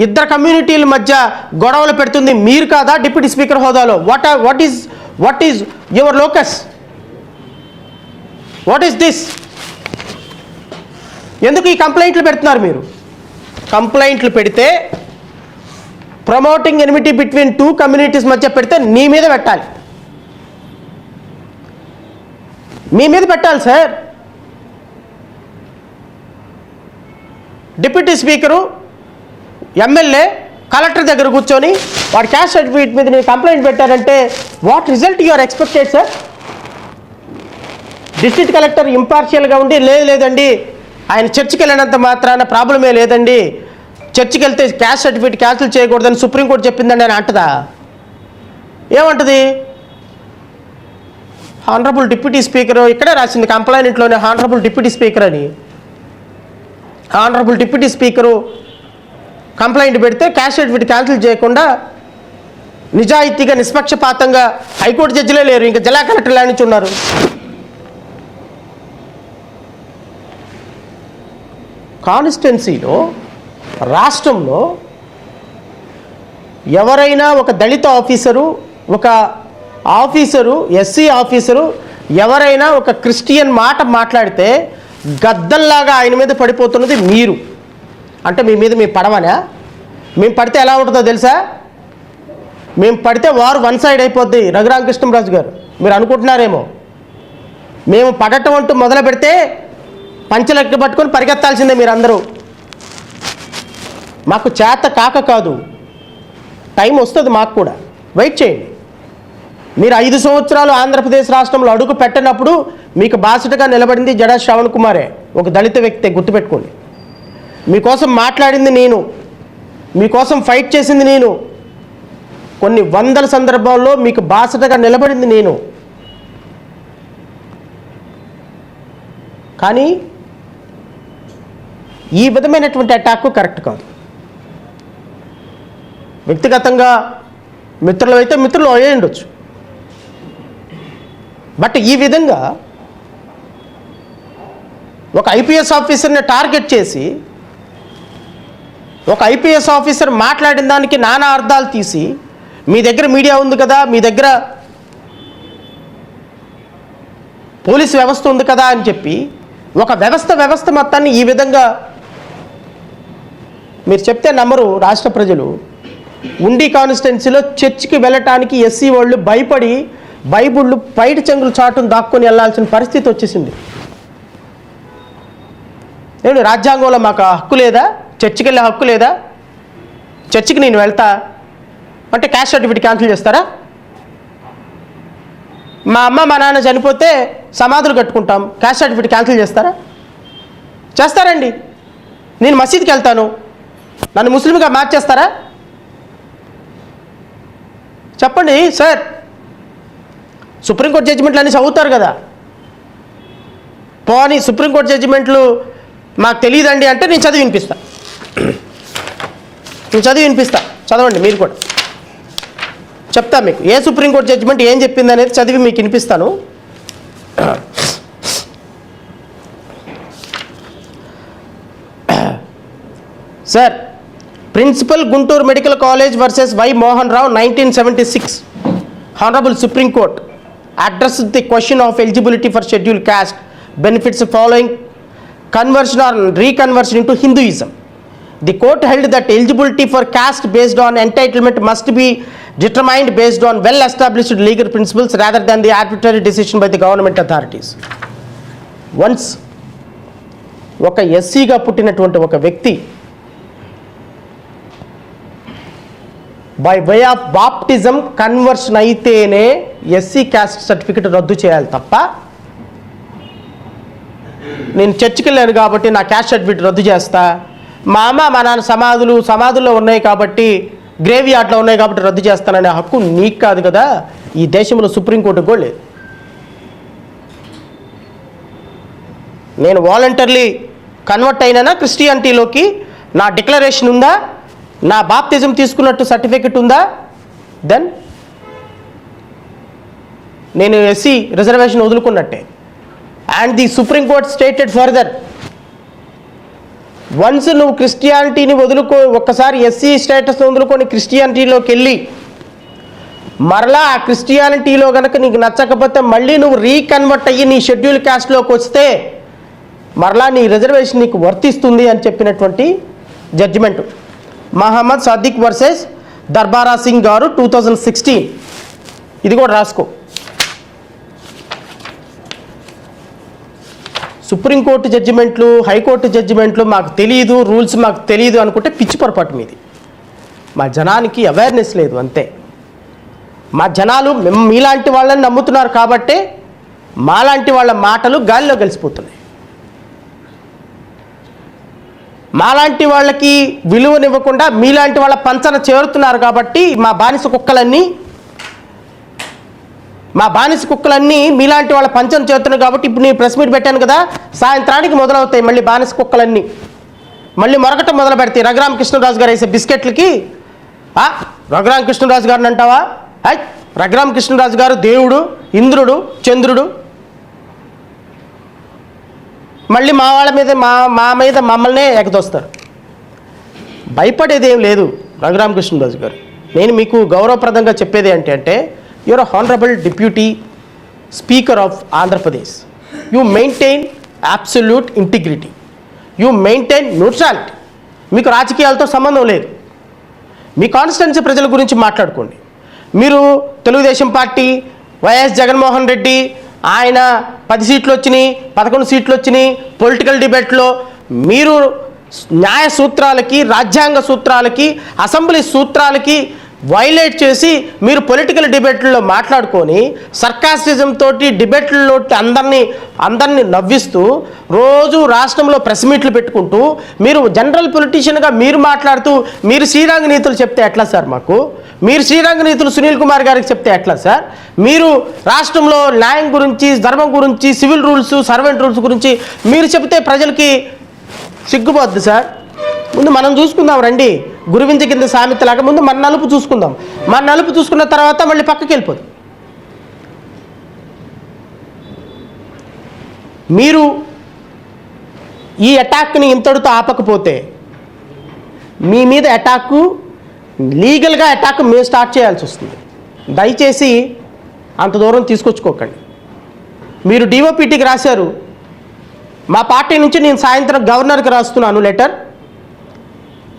B: ఇద్దరు కమ్యూనిటీల మధ్య గొడవలు పెడుతుంది మీరు కాదా డిప్యూటీ స్పీకర్ హోదాలో? What is your locus? What is this? ఎందుకు ఈ కంప్లైంట్లు పెడుతున్నారు మీరు? కంప్లైంట్లు పెడితే promoting enmity between two communities మధ్య పెడితే నీ మీద పెట్టాలి, మీ మీద పెట్టాలి sir. Deputy speaker, MLA collector దగ్గర కూర్చొని వాడి క్యాస్ట్ సర్టిఫికేట్ మీద నేను కంప్లైంట్ పెట్టారంటే what result you are expected sir? District collector ఇంపార్షియల్గా ఉండి లేదండి ఆయన చర్చికి వెళ్ళినంత మాత్రాన ప్రాబ్లమే లేదండి, చర్చికి వెళ్తే క్యాస్ట్ సర్టిఫికేట్ క్యాన్సిల్ చేయకూడదని సుప్రీంకోర్టు చెప్పిందండి అని అంటదా? ఏమంటది? హానరబుల్ డిప్యూటీ స్పీకర్ ఇక్కడే రాసింది కంప్లైంట్లోనే, హానరబుల్ డిప్యూటీ స్పీకర్ అని. హానరబుల్ డిప్యూటీ స్పీకరు కంప్లైంట్ పెడితే క్యాస్ట్ సర్టిఫికేట్ క్యాన్సిల్ చేయకుండా నిజాయితీగా నిష్పక్షపాతంగా హైకోర్టు జడ్జిలే లేరు, ఇంకా జిల్లా కలెక్టర్లు నుంచి ఉన్నారు. కాన్స్టిట్యున్సీలో రాష్ట్రంలో ఎవరైనా ఒక దళిత ఆఫీసరు, ఒక ఆఫీసరు, ఎస్సీ ఆఫీసరు ఎవరైనా ఒక క్రిస్టియన్ మాట మాట్లాడితే గద్దల్లాగా ఆయన మీద పడిపోతున్నది మీరు. అంటే మీ మీద మేము పడవనా? మేము పడితే ఎలా ఉంటుందో తెలుసా? మేము పడితే వారు వన్ సైడ్ అయిపోద్ది. రఘురామకృష్ణరాజు గారు మీరు అనుకుంటున్నారేమో, మేము పడటం అంటూ మొదలు పెడితే పంచలెక్క పట్టుకొని పరిగెత్తాల్సిందే మీరందరూ. మాకు చేత కాదు, టైం వస్తుంది మాకు కూడా, వెయిట్ చేయండి. మీరు 5 సంవత్సరాలు ఆంధ్రప్రదేశ్ రాష్ట్రంలో అడుగు పెట్టినప్పుడు మీకు బాసటగా నిలబడింది జడా శ్రవణ్ కుమారే, ఒక దళిత వ్యక్తే, గుర్తుపెట్టుకోండి. మీకోసం మాట్లాడింది నేను, మీకోసం ఫైట్ చేసింది నేను, కొన్ని వందల సందర్భాల్లో మీకు బాసటగా నిలబడింది నేను. కానీ ఈ విధమైనటువంటి అటాక్ కరెక్ట్ కాదు. వ్యక్తిగతంగా మిత్రులు అయితే మిత్రులు అయ్యే ఉండొచ్చు, బట్ ఈ విధంగా ఒక ఐపీఎస్ ఆఫీసర్ని టార్గెట్ చేసి ఒక ఐపీఎస్ ఆఫీసర్ మాట్లాడిన దానికి నానా అర్థాలు తీసి మీ దగ్గర మీడియా ఉంది కదా, మీ దగ్గర పోలీసు వ్యవస్థ ఉంది కదా అని చెప్పి ఒక వ్యవస్థ మొత్తాన్ని ఈ విధంగా మీరు చెప్తే నమ్మరు రాష్ట్ర ప్రజలు. ఉండి కాన్స్టిట్యున్సీలో చర్చికి వెళ్ళటానికి ఎస్సీ వాళ్ళు భయపడి బైబుళ్ళు పైటి చెంగులు చాటును దాక్కొని వెళ్ళాల్సిన పరిస్థితి వచ్చేసింది. ఏమిటి రాజ్యాంగంలో మాకు హక్కు లేదా? చర్చికి వెళ్ళే హక్కు లేదా? చర్చికి నేను వెళ్తా అంటే క్యాస్ట్ సర్టిఫికేట్ క్యాన్సిల్ చేస్తారా? మా అమ్మ మా నాన్న చనిపోతే సమాధులు కట్టుకుంటాం, క్యాస్ట్ సర్టిఫికేట్ క్యాన్సిల్ చేస్తారా? చేస్తారండి. నేను మసీద్కి వెళ్తాను, నన్ను ముస్లింగా మార్చేస్తారా? చెప్పండి సార్. సుప్రీంకోర్టు జడ్జిమెంట్లు అన్నీ చదువుతారు కదా, పోనీ సుప్రీంకోర్టు జడ్జిమెంట్లు మాకు తెలియదండి అంటే నేను చదివి వినిపిస్తా, చదవండి మీరు కూడా. చెప్తా మీకు ఏ సుప్రీంకోర్టు జడ్జిమెంట్ ఏం చెప్పింది అనేది చదివి మీకు వినిపిస్తాను. Sir, principal Guntur medical college versus Y Mohan Rao 1976. Honorable Supreme Court addressed the question of eligibility for scheduled caste benefits following conversion or reconversion into Hinduism. The court held that eligibility for caste based on entitlement must be determined based on well-established legal principles rather than the arbitrary decision by the government authorities. Once ఒక ఎస్సీగా పుట్టినటువంటి ఒక వ్యక్తి by way of baptism conversion అయితేనే SC caste certificate రద్దు చేయాలి తప్ప, నేను చర్చికి వెళ్ళాను కాబట్టి నా క్యాస్ట్ సర్టిఫికెట్ రద్దు చేస్తా, మా అమ్మ మా నాన్న సమాధుల్లో ఉన్నాయి కాబట్టి గ్రేవ్ యార్డ్లో ఉన్నాయి కాబట్టి రద్దు చేస్తాననే హక్కు నీకు కాదు కదా, ఈ దేశంలో సుప్రీంకోర్టు కూడా లేదు. నేను వాలంటర్లీ కన్వర్ట్ అయినా క్రిస్టియానిటీలోకి, నా డిక్లరేషన్ ఉందా, నా బాప్తిజం తీసుకున్నట్టు సర్టిఫికెట్ ఉందా, దెన్ నేను ఎస్సీ రిజర్వేషన్ వదులుకున్నట్టే. And the supreme court stated further, once నువ్వు క్రిస్టియానిటీని ఒక్కసారి ఎస్సీ స్టేటస్ వదులుకొని క్రిస్టియానిటీలోకి వెళ్ళి మరలా ఆ క్రిస్టియానిటీలో కనుక నీకు నచ్చకపోతే మళ్ళీ నువ్వు రీకన్వర్ట్ అయ్యి నీ షెడ్యూల్ క్యాస్ట్లోకి వస్తే మరలా నీ రిజర్వేషన్ నీకు వర్తిస్తుంది అని చెప్పినటువంటి జడ్జిమెంట్. మహమ్మద్ సాదిక్ వర్సెస్ దర్బారా సింగ్ గారు 2016. ఇది కూడా రాసుకో. సుప్రీంకోర్టు జడ్జిమెంట్లు, హైకోర్టు జడ్జిమెంట్లు మాకు తెలియదు, రూల్స్ మాకు తెలియదు అనుకుంటే పిచ్చి పొరపాటు మీది. మా జనానికి అవేర్నెస్ లేదు అంతే. మా జనాలు మీలాంటి వాళ్ళని నమ్ముతున్నారు కాబట్టే మాలాంటి వాళ్ళ మాటలు గాలిలో కలిసిపోతున్నాయి. మాలాంటి వాళ్ళకి విలువనివ్వకుండా మీలాంటి వాళ్ళ పంచన చేరుతున్నారు కాబట్టి మా బానిస కుక్కలన్నీ మీలాంటి వాళ్ళ పంచన చేరుతున్నాయి కాబట్టి ఇప్పుడు నేను ప్రెస్ మీట్ పెట్టాను కదా, సాయంత్రానికి మొదలవుతాయి మళ్ళీ బానిస కుక్కలన్నీ మళ్ళీ మొరకటం మొదలు పెడతాయి. రఘురామకృష్ణరాజు గారు వేసే బిస్కెట్లకి రఘురామకృష్ణరాజు గారిని అంటావా? రఘురామకృష్ణరాజు గారు దేవుడు, ఇంద్రుడు, చంద్రుడు. మళ్ళీ మా వాళ్ళ మీద మా మీద మమ్మల్నే ఎగదొస్తారు. భయపడేది ఏం లేదు రఘురామకృష్ణరాజు గారు. నేను మీకు గౌరవప్రదంగా చెప్పేది ఏంటి అంటే, you are honourable deputy speaker of Andhra Pradesh. You maintain absolute integrity, you maintain neutrality. మీకు రాజకీయాలతో సంబంధం లేదు. మీ కాన్స్టిట్యున్సీ ప్రజల గురించి మాట్లాడుకోండి. మీరు తెలుగుదేశం పార్టీ, వైఎస్ జగన్మోహన్ రెడ్డి, ఆయన 10 సీట్లు వచ్చినాయి, 11 సీట్లు వచ్చినాయి, పొలిటికల్ డిబేట్లో మీరు న్యాయ సూత్రాలకి, రాజ్యాంగ సూత్రాలకి, అసెంబ్లీ సూత్రాలకి వైలేట్ చేసి మీరు పొలిటికల్ డిబేట్లలో మాట్లాడుకొని సర్కాస్టిజం తోటి డిబేట్లలో అందరినీ నవ్విస్తూ రోజు రాష్ట్రంలో ప్రెస్ మీట్లు పెట్టుకుంటూ మీరు జనరల్ పొలిటీషియన్గా మీరు మాట్లాడుతూ మీరు శ్రీరంగ నీతులు చెప్తే ఎట్లా సార్? మాకు మీరు శ్రీరంగ నీతులు సునీల్ కుమార్ గారికి చెప్తే ఎట్లా సార్? మీరు రాష్ట్రంలో న్యాయం గురించి, ధర్మం గురించి, సివిల్ రూల్స్, సర్వెంట్ రూల్స్ గురించి మీరు చెప్తే ప్రజలకి సిగ్గుపోద్ది సార్. ముందు మనం చూసుకుందాం రండి. గురువింజ కింద సామెతలాగా ముందు మన నలుపు చూసుకుందాం. మన నలుపు చూసుకున్న తర్వాత మళ్ళీ పక్కకి వెళ్ళిపోదు. మీరు ఈ అటాక్ని ఇంతటితో ఆపకపోతే మీ మీద అటాక్, లీగల్గా అటాక్ మేము స్టార్ట్ చేయాల్సి వస్తుంది. దయచేసి అంత దూరం తీసుకొచ్చుకోకండి. మీరు డిఓపిటీకి రాశారు, మా పార్టీ నుంచి నేను సాయంత్రం గవర్నర్కి రాస్తున్నాను లెటర్,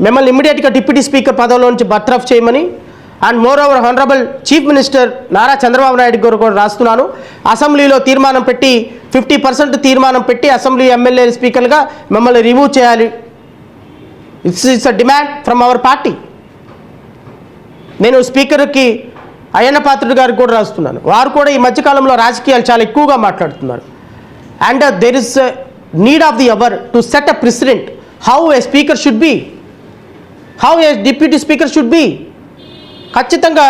B: మిమ్మల్ని ఇమ్మీడియట్గా డిప్యూటీ స్పీకర్ పదవిలో నుంచి బర్తరఫ్ చేయమని. And more over honourable chief minister Nara Chandrababu Naidu గారు కూడా రాస్తున్నాను. అసెంబ్లీలో తీర్మానం పెట్టి 50% తీర్మానం పెట్టి అసెంబ్లీ ఎమ్మెల్యే స్పీకర్గా మిమ్మల్ని రిమూవ్ చేయాలి. It's a demand from our party. నేను స్పీకర్కి అయ్యన్న పాత్రుడు గారికి కూడా రాస్తున్నాను. వారు కూడా ఈ మధ్యకాలంలో రాజకీయాలు చాలా ఎక్కువగా మాట్లాడుతున్నారు. And there is need of the hour to set a president how a speaker should be, how a deputy speaker should be. ఖచ్చితంగా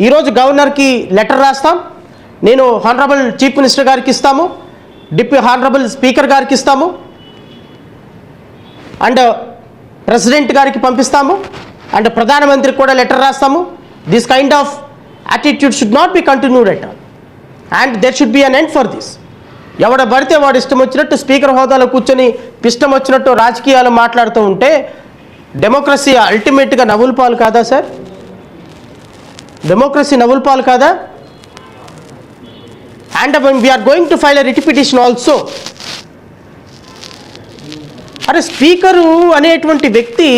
B: ఈరోజు గవర్నర్కి లెటర్ రాస్తాం, నేను హానరబుల్ చీఫ్ మినిస్టర్ గారికి ఇస్తాము, హానరబుల్ స్పీకర్ గారికి ఇస్తాము, అండ్ ప్రెసిడెంట్ గారికి పంపిస్తాము, అండ్ ప్రధానమంత్రికి కూడా లెటర్ రాస్తాము. This kind of attitude should not be continued at all and there should be an end for this. ఎవడ పడితే వాడు ఇష్టం వచ్చినట్టు స్పీకర్ హోదాలో కూర్చొని ఇష్టం వచ్చినట్టు రాజకీయాలు మాట్లాడుతూ ఉంటే డెమోక్రసీ అల్టిమేట్గా నవ్వుల పాలు కాదా సార్? డెమోక్రసీ నవ్వుల పాలు కాదా? And we are going to file a writ petition also. అరే స్పీకరు అనేటువంటి వ్యక్తి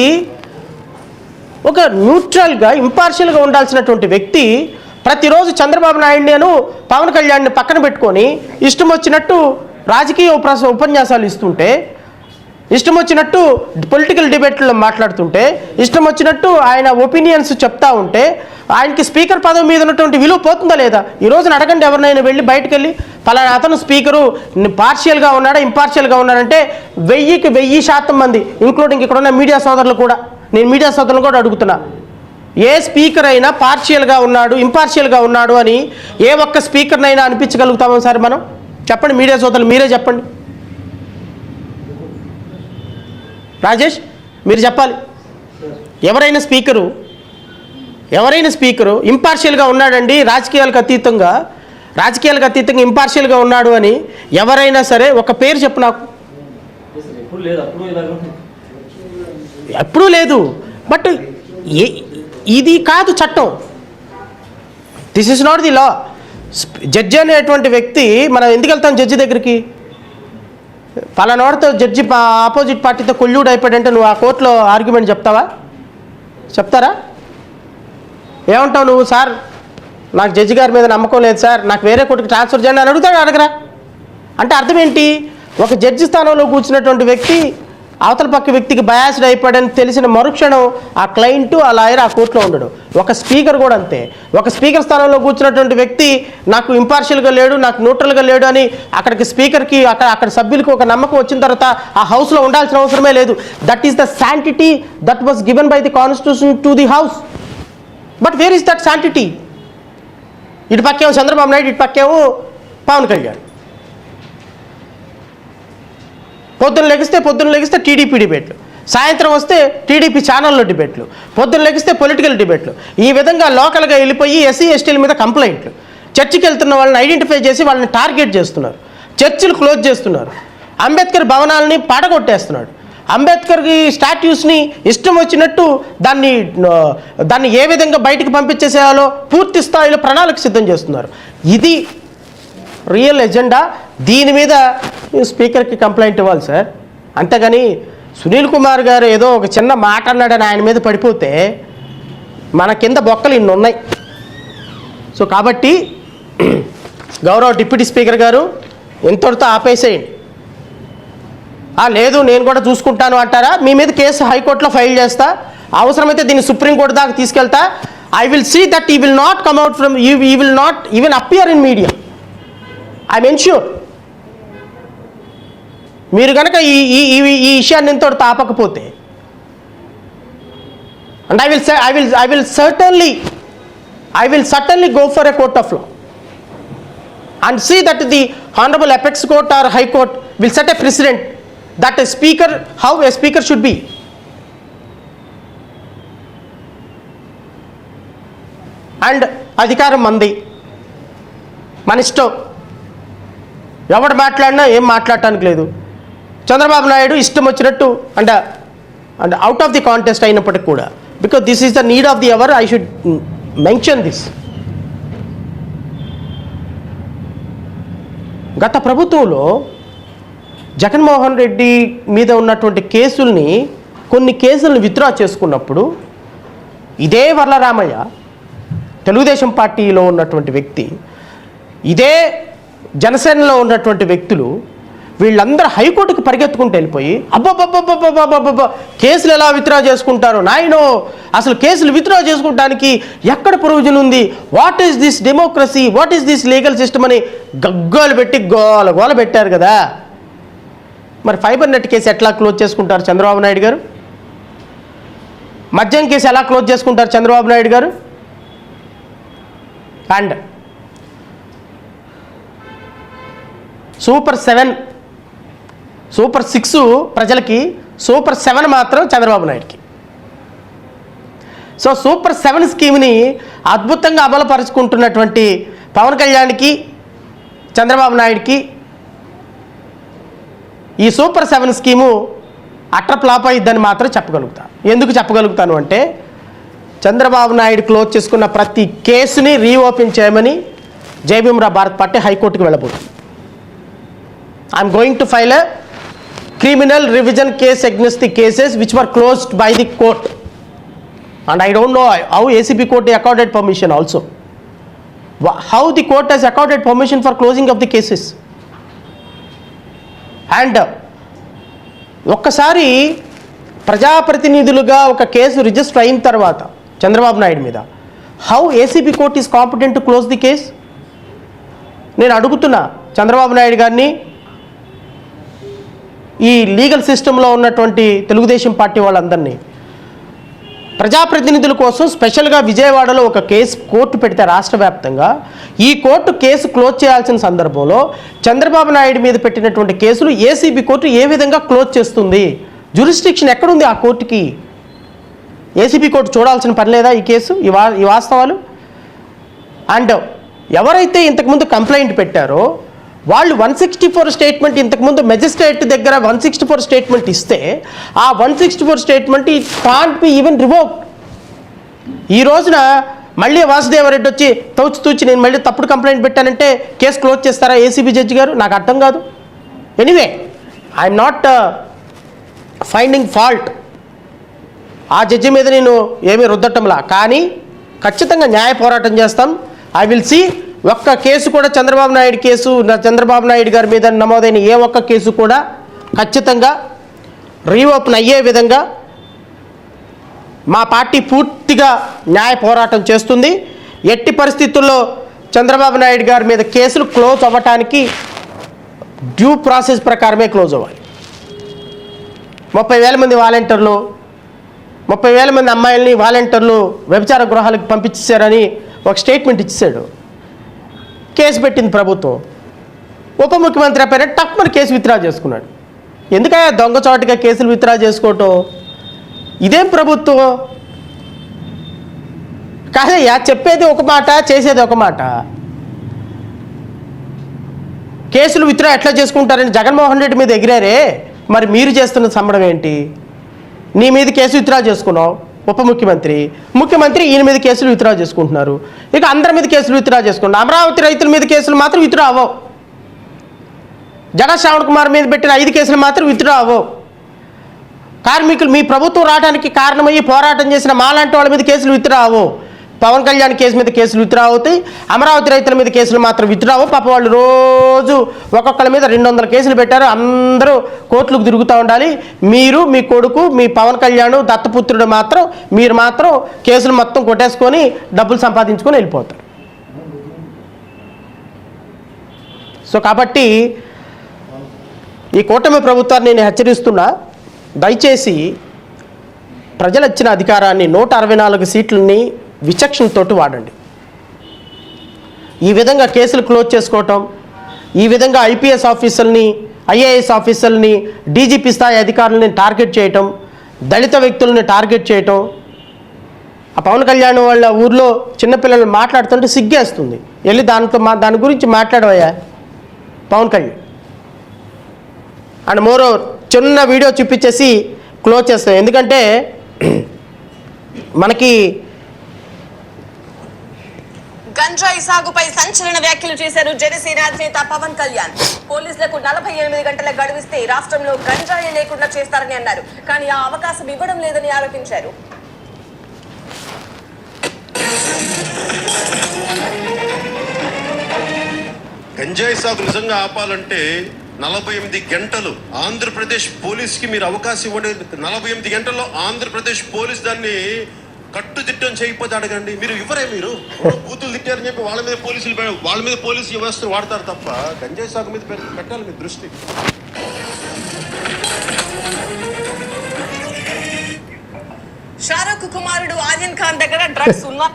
B: ఒక న్యూట్రల్గా, ఇంపార్షియల్గా ఉండాల్సినటువంటి వ్యక్తి ప్రతిరోజు చంద్రబాబు నాయుడును, పవన్ కళ్యాణ్ని పక్కన పెట్టుకొని ఇష్టం వచ్చినట్టు రాజకీయ ఉపన్యాసాలు ఇస్తుంటే, ఇష్టం వచ్చినట్టు పొలిటికల్ డిబేట్లో మాట్లాడుతుంటే, ఇష్టం వచ్చినట్టు ఆయన ఒపీనియన్స్ చెప్తా ఉంటే ఆయనకి స్పీకర్ పదవి మీద ఉన్నటువంటి విలువ పోతుందా లేదా? ఈ రోజున అడగండి ఎవరినైనా వెళ్ళి, బయటకు వెళ్ళి పలానా అతను స్పీకరు పార్షియల్గా ఉన్నాడా, ఇంపార్షియల్గా ఉన్నాడంటే 1000కి 1000% మంది, ఇంక్లూడింగ్ ఇక్కడ ఉన్న మీడియా సోదరులు కూడా, నేను మీడియా సోదరులు కూడా అడుగుతున్నా, ఏ స్పీకర్ అయినా పార్షియల్గా ఉన్నాడు, ఇంపార్షియల్గా ఉన్నాడు అని ఏ ఒక్క స్పీకర్నైనా అనిపించగలుగుతామో సార్ మనం? చెప్పండి మీడియా సోదరులు, మీరే చెప్పండి. రాజేష్ మీరు చెప్పాలి. ఎవరైనా స్పీకరు ఇంపార్షియల్గా ఉన్నాడండి, రాజకీయాలకు అతీతంగా ఇంపార్షియల్గా ఉన్నాడు అని ఎవరైనా సరే ఒక పేరు చెప్పు నాకు. ఎప్పుడూ లేదు. బట్ ఇది కాదు చట్టం. This is not the law. Judge అనేటువంటి వ్యక్తి, మనం ఎందుకు వెళ్తాం జడ్జి దగ్గరికి? పలానాడితో జడ్జి ఆపోజిట్ పార్టీతో కొల్యూడ్ అయిపోయాడంటే నువ్వు ఆ కోర్టులో ఆర్గ్యుమెంట్ చెప్తావా? చెప్తారా? ఏమంటావు నువ్వు? సార్ నాకు జడ్జి గారి మీద నమ్మకం లేదు సార్, నాకు వేరే కోర్టుకి ట్రాన్స్ఫర్ చేయండి అని అడుగుతాడు, అడగరా? అంటే అర్థం ఏంటి? ఒక జడ్జి స్థానంలో కూర్చున్నటువంటి వ్యక్తి అవతల పక్క వ్యక్తికి బయాస్డ్ అయిపోయాడని తెలిసిన మరుక్షణం ఆ క్లయింట్, ఆ లాయర్ ఆ కోర్టులో ఉండడు. ఒక స్పీకర్ కూడా అంతే. ఒక స్పీకర్ స్థానంలో కూర్చున్నటువంటి వ్యక్తి నాకు ఇంపార్షియల్గా లేడు, నాకు న్యూట్రల్గా లేడు అని అక్కడికి స్పీకర్కి అక్కడ సభ్యులకు ఒక నమ్మకం వచ్చిన తర్వాత ఆ హౌస్లో ఉండాల్సిన అవసరమే లేదు. That is the sanctity that was given by the constitution to the house. But where is that sanctity? ఇటు పక్కేమో చంద్రబాబు నాయుడు, ఇటు పక్కేమో పవన్ కళ్యాణ్. పొద్దున్న లెగిస్తే టీడీపీ డిబేట్లు, సాయంత్రం వస్తే టీడీపీ ఛానల్లో డిబేట్లు, పొద్దున్న లెగిస్తే పొలిటికల్ డిబేట్లు. ఈ విధంగా లోకల్గా వెళ్ళిపోయి ఎస్సీ ఎస్టీల మీద కంప్లైంట్లు, చర్చికి వెళ్తున్న వాళ్ళని ఐడెంటిఫై చేసి వాళ్ళని టార్గెట్ చేస్తున్నారు, చర్చిలు క్లోజ్ చేస్తున్నారు, అంబేద్కర్ భవనాలని పాడగొట్టేస్తున్నాడు, అంబేద్కర్కి స్టాట్యూస్ని ఇష్టం వచ్చినట్టు దాన్ని ఏ విధంగా బయటకు పంపించేసేయాలో పూర్తి స్థాయిలో ప్రణాళిక సిద్ధం చేస్తున్నారు. ఇది రియల్ ఎజెండా. దీని మీద స్పీకర్కి కంప్లైంట్ ఇవ్వాలి సార్. అంతేగాని సునీల్ కుమార్ గారు ఏదో ఒక చిన్న మాట అన్నాడని ఆయన మీద పడిపోతే మన కింద బొక్కలు ఇన్ని ఉన్నాయి. సో కాబట్టి గౌరవ డిప్యూటీ స్పీకర్ గారు ఎంతటితో ఆపేసేయండి. లేదు నేను కూడా చూసుకుంటాను అంటారా? మీ మీద కేసు హైకోర్టులో ఫైల్ చేస్తా, అవసరమైతే దీన్ని సుప్రీంకోర్టు దాకా తీసుకెళ్తా. I will see that he will not come out from he will not even appear in media. I'm ensure. మీరు కనుక ఈ విషయాన్ని ఎంతటి తాపకపోతే, and I will certainly go for a court of law and see that the Honorable Apex Court or High Court will set a precedent that a speaker, how a speaker should be. And అధికారం మంది, మన ఇష్టం, ఎవడు మాట్లాడినా ఏం మాట్లాడటానికి లేదు. చంద్రబాబు నాయుడు ఇష్టం వచ్చినట్టు అంటే అవుట్ ఆఫ్ ది కాంటెస్ట్ అయినప్పటికి కూడా, because this is the need of the hour, I should mention this. గత ప్రభుత్వంలో జగన్మోహన్ రెడ్డి మీద ఉన్నటువంటి కేసుల్ని, కొన్ని కేసులను విత్డ్రా చేసుకున్నప్పుడు ఇదే వర్లరామయ్య తెలుగుదేశం పార్టీలో ఉన్నటువంటి వ్యక్తి, ఇదే జనసేనలో ఉన్నటువంటి వ్యక్తులు, వీళ్ళందరూ హైకోర్టుకి పరిగెత్తుకుంటూ వెళ్ళిపోయి అబ్బబ్బబ్బబ్బబ్బబ్బబ్బ కేసులు ఎలా విత్డ్రా చేసుకుంటారు నాయనో, అసలు కేసులు విత్డ్రా చేసుకోవడానికి ఎక్కడ ప్రొవిజన్ ఉంది, what is this democracy, what is this legal system అని గగ్గోలు పెట్టి గోల పెట్టారు కదా. మరి ఫైబర్ నెట్ కేసు ఎట్లా క్లోజ్ చేసుకుంటారు చంద్రబాబు నాయుడు గారు? మద్యం కేసు ఎలా క్లోజ్ చేసుకుంటారు చంద్రబాబు నాయుడు గారు? అండ్ సూపర్ 6 ప్రజలకి, సూపర్ 7 మాత్రం చంద్రబాబు నాయుడుకి. సో సూపర్ 7 స్కీమ్ని అద్భుతంగా అమలుపరుచుకుంటున్నటువంటి పవన్ కళ్యాణ్కి, చంద్రబాబు నాయుడుకి ఈ సూపర్ 7 స్కీము అట్ర ఫ్లాప్ అయ్యిద్దని మాత్రం చెప్పగలుగుతాను. ఎందుకు చెప్పగలుగుతాను అంటే, చంద్రబాబు నాయుడు క్లోజ్ చేసుకున్న ప్రతి కేసుని రీఓపెన్ చేయమని జయభీమరావు భారత్ పార్టీ హైకోర్టుకి వెళ్ళబోతుంది. I'm going to file a criminal revision case against the cases which were closed by the court, and I don't know how ACB court accorded permission also, how the court has accorded permission for closing of the cases. And ఒక్కసారి ప్రజాప్రతినిధులుగా ఒక case register అయిన తర్వాత చంద్రబాబు నాయుడు మీద, how ACB court is competent to close the case? నేను అడుగుతున్నా చంద్రబాబు నాయుడు గారిని, ఈ లీగల్ సిస్టంలో ఉన్నటువంటి తెలుగుదేశం పార్టీ వాళ్ళందరినీ, ప్రజాప్రతినిధుల కోసం స్పెషల్గా విజయవాడలో ఒక కేసు కోర్టు పెడితే రాష్ట్ర వ్యాప్తంగా, ఈ కోర్టు కేసు క్లోజ్ చేయాల్సిన సందర్భంలో చంద్రబాబు నాయుడు మీద పెట్టినటువంటి కేసులు ఏసీబీ కోర్టు ఏ విధంగా క్లోజ్ చేస్తుంది? జ్యూరిస్డిక్షన్ ఎక్కడుంది ఆ కోర్టుకి? ఏసీబీ కోర్టు చూడాల్సిన పని లేదా ఈ కేసు, ఈ వాస్తవాలు? అండ్ ఎవరైతే ఇంతకుముందు కంప్లైంట్ పెట్టారో వాళ్ళు 164 స్టేట్మెంట్, ఇంతకుముందు మెజిస్ట్రేట్ దగ్గర 164 స్టేట్మెంట్ ఇస్తే ఆ 164 statement it can't be even revoked. ఈ రోజున మళ్ళీ వాసుదేవరెడ్డి వచ్చి తూచి నేను మళ్ళీ తప్పుడు కంప్లైంట్ పెట్టానంటే కేసు క్లోజ్ చేస్తారా ఏసీబీ జడ్జి గారు? నాకు అర్థం కాదు. Anyway, I'm not finding fault. ఆ జడ్జి మీద నేను ఏమీ రుద్దటంలా, కానీ ఖచ్చితంగా న్యాయ పోరాటం చేస్తాం. I will see. ఒక్క కేసు కూడా చంద్రబాబు నాయుడు గారి మీద నమోదైన ఏ ఒక్క కేసు కూడా ఖచ్చితంగా రీఓపెన్ అయ్యే విధంగా మా పార్టీ పూర్తిగా న్యాయ పోరాటం చేస్తుంది. ఎట్టి పరిస్థితుల్లో చంద్రబాబు నాయుడు గారి మీద కేసులు క్లోజ్ అవ్వటానికి డ్యూ ప్రాసెస్ ప్రకారమే క్లోజ్ అవ్వాలి. 30,000 మంది వాలంటీర్లు, 30,000 మంది అమ్మాయిల్ని వాలంటీర్లు వ్యభిచార గృహాలకు పంపించేశారని ఒక స్టేట్మెంట్ ఇచ్చేశాడు. కేసు పెట్టింది ప్రభుత్వం. ఉప ముఖ్యమంత్రి పేరు టక్మని కేసు విత్డ్రా చేసుకున్నాడు. ఎందుకయ్యా దొంగచాటుగా కేసులు విత్డ్రా చేసుకోవటం? ఇదేం ప్రభుత్వం కాదయ్యా. చెప్పేది ఒక మాట, చేసేది ఒక మాట. కేసులు విత్డ్రా ఎట్లా చేసుకుంటారని జగన్మోహన్ రెడ్డి మీద ఎగిరారే, మరి మీరు చేస్తున్న సంబడం ఏంటి? నీ మీద కేసు విత్డ్రా చేసుకున్నావు ఉప ముఖ్యమంత్రి ఈయన మీద కేసులు విత్డ్రా చేసుకుంటున్నారు. ఇక అందరి మీద కేసులు విత్డ్రా చేసుకుంటున్నారు. అమరావతి రైతుల మీద కేసులు మాత్రం విత్డ్రా అవ్వవు. జగన్ శ్రావణ్ కుమార్ మీద పెట్టిన 5 కేసులు మాత్రం విత్డ్రా అవ్వవు. కార్మికులు మీ ప్రభుత్వం రావడానికి కారణమయ్యి పోరాటం చేసిన మాలాంటి వాళ్ళ మీద కేసులు విత్డ్రా అవ్వవు. పవన్ కళ్యాణ్ కేసు మీద కేసులు విత్డ్రా అవుతాయి. అమరావతి రైతుల మీద కేసులు మాత్రం విత్డ్రా అవ్వవు. పాప వాళ్ళు రోజు ఒక్కొక్కరి మీద 200 కేసులు పెట్టారు. అందరూ కోర్టులకు తిరుగుతూ ఉండాలి. మీరు, మీ కొడుకు, మీ పవన్ కళ్యాణ్ దత్తపుత్రుడు మీరు మాత్రం కేసులు మొత్తం కొట్టేసుకొని డబ్బులు సంపాదించుకొని వెళ్ళిపోతారు. సో కాబట్టి ఈ కూటమి ప్రభుత్వాన్ని నేను హెచ్చరిస్తున్నా, దయచేసి ప్రజలు ఇచ్చిన అధికారాన్ని 164 సీట్లని విచక్షణతోటి వాడండి. ఈ విధంగా కేసులు క్లోజ్ చేసుకోవటం, ఈ విధంగా ఐపీఎస్ ఆఫీసర్ని, ఐఏఎస్ ఆఫీసర్ని, డీజీపీ స్థాయి అధికారులని టార్గెట్ చేయటం, దళిత వ్యక్తులని టార్గెట్ చేయటం. ఆ పవన్ కళ్యాణ్ వాళ్ళ ఊర్లో చిన్నపిల్లలు మాట్లాడుతుంటే సిగ్గేస్తుంది. వెళ్ళి దాని గురించి మాట్లాడవయ్యా పవన్ కళ్యాణ్. అండ్ మోరోవర్ చిన్న వీడియో చూపించేసి క్లోజ్ చేస్తాం. ఎందుకంటే మనకి
E: గంజాయి సాగుపై సంచలన వ్యాఖ్యలు చేశారు జనసేన అధినేత పవన్ కళ్యాణ్. పోలీసులకు 48 గంటల గడువిస్తే రాష్ట్రంలో గంజాయి లేకుండా చేస్తారని అన్నారు. కానీ ఆ అవకాశం ఇవ్వడం లేదని ఆరోపించారు.
F: గంజాయి సాగు నిజంగా ఆపాలంటే 48 గంటలు ఆంధ్రప్రదేశ్ పోలీస్కి మీరు అవకాశం ఇవ్వండి. 48 గంటల్లో ఆంధ్రప్రదేశ్ పోలీస్ దాన్ని కట్టుదిట్టం చేయకపోతే అడగండి. మీరు ఇవ్వరే, మీరు బూతులు తిట్టారని చెప్పి వాళ్ళ మీద పోలీసు వ్యవస్థను వాడతారు తప్ప గంజాయి సాగు మీద పెట్టాలి మీ దృష్టి.
E: షారూక్ కుమారుడు ఆర్యన్ ఖాన్ దగ్గర డ్రగ్స్ ఉన్నా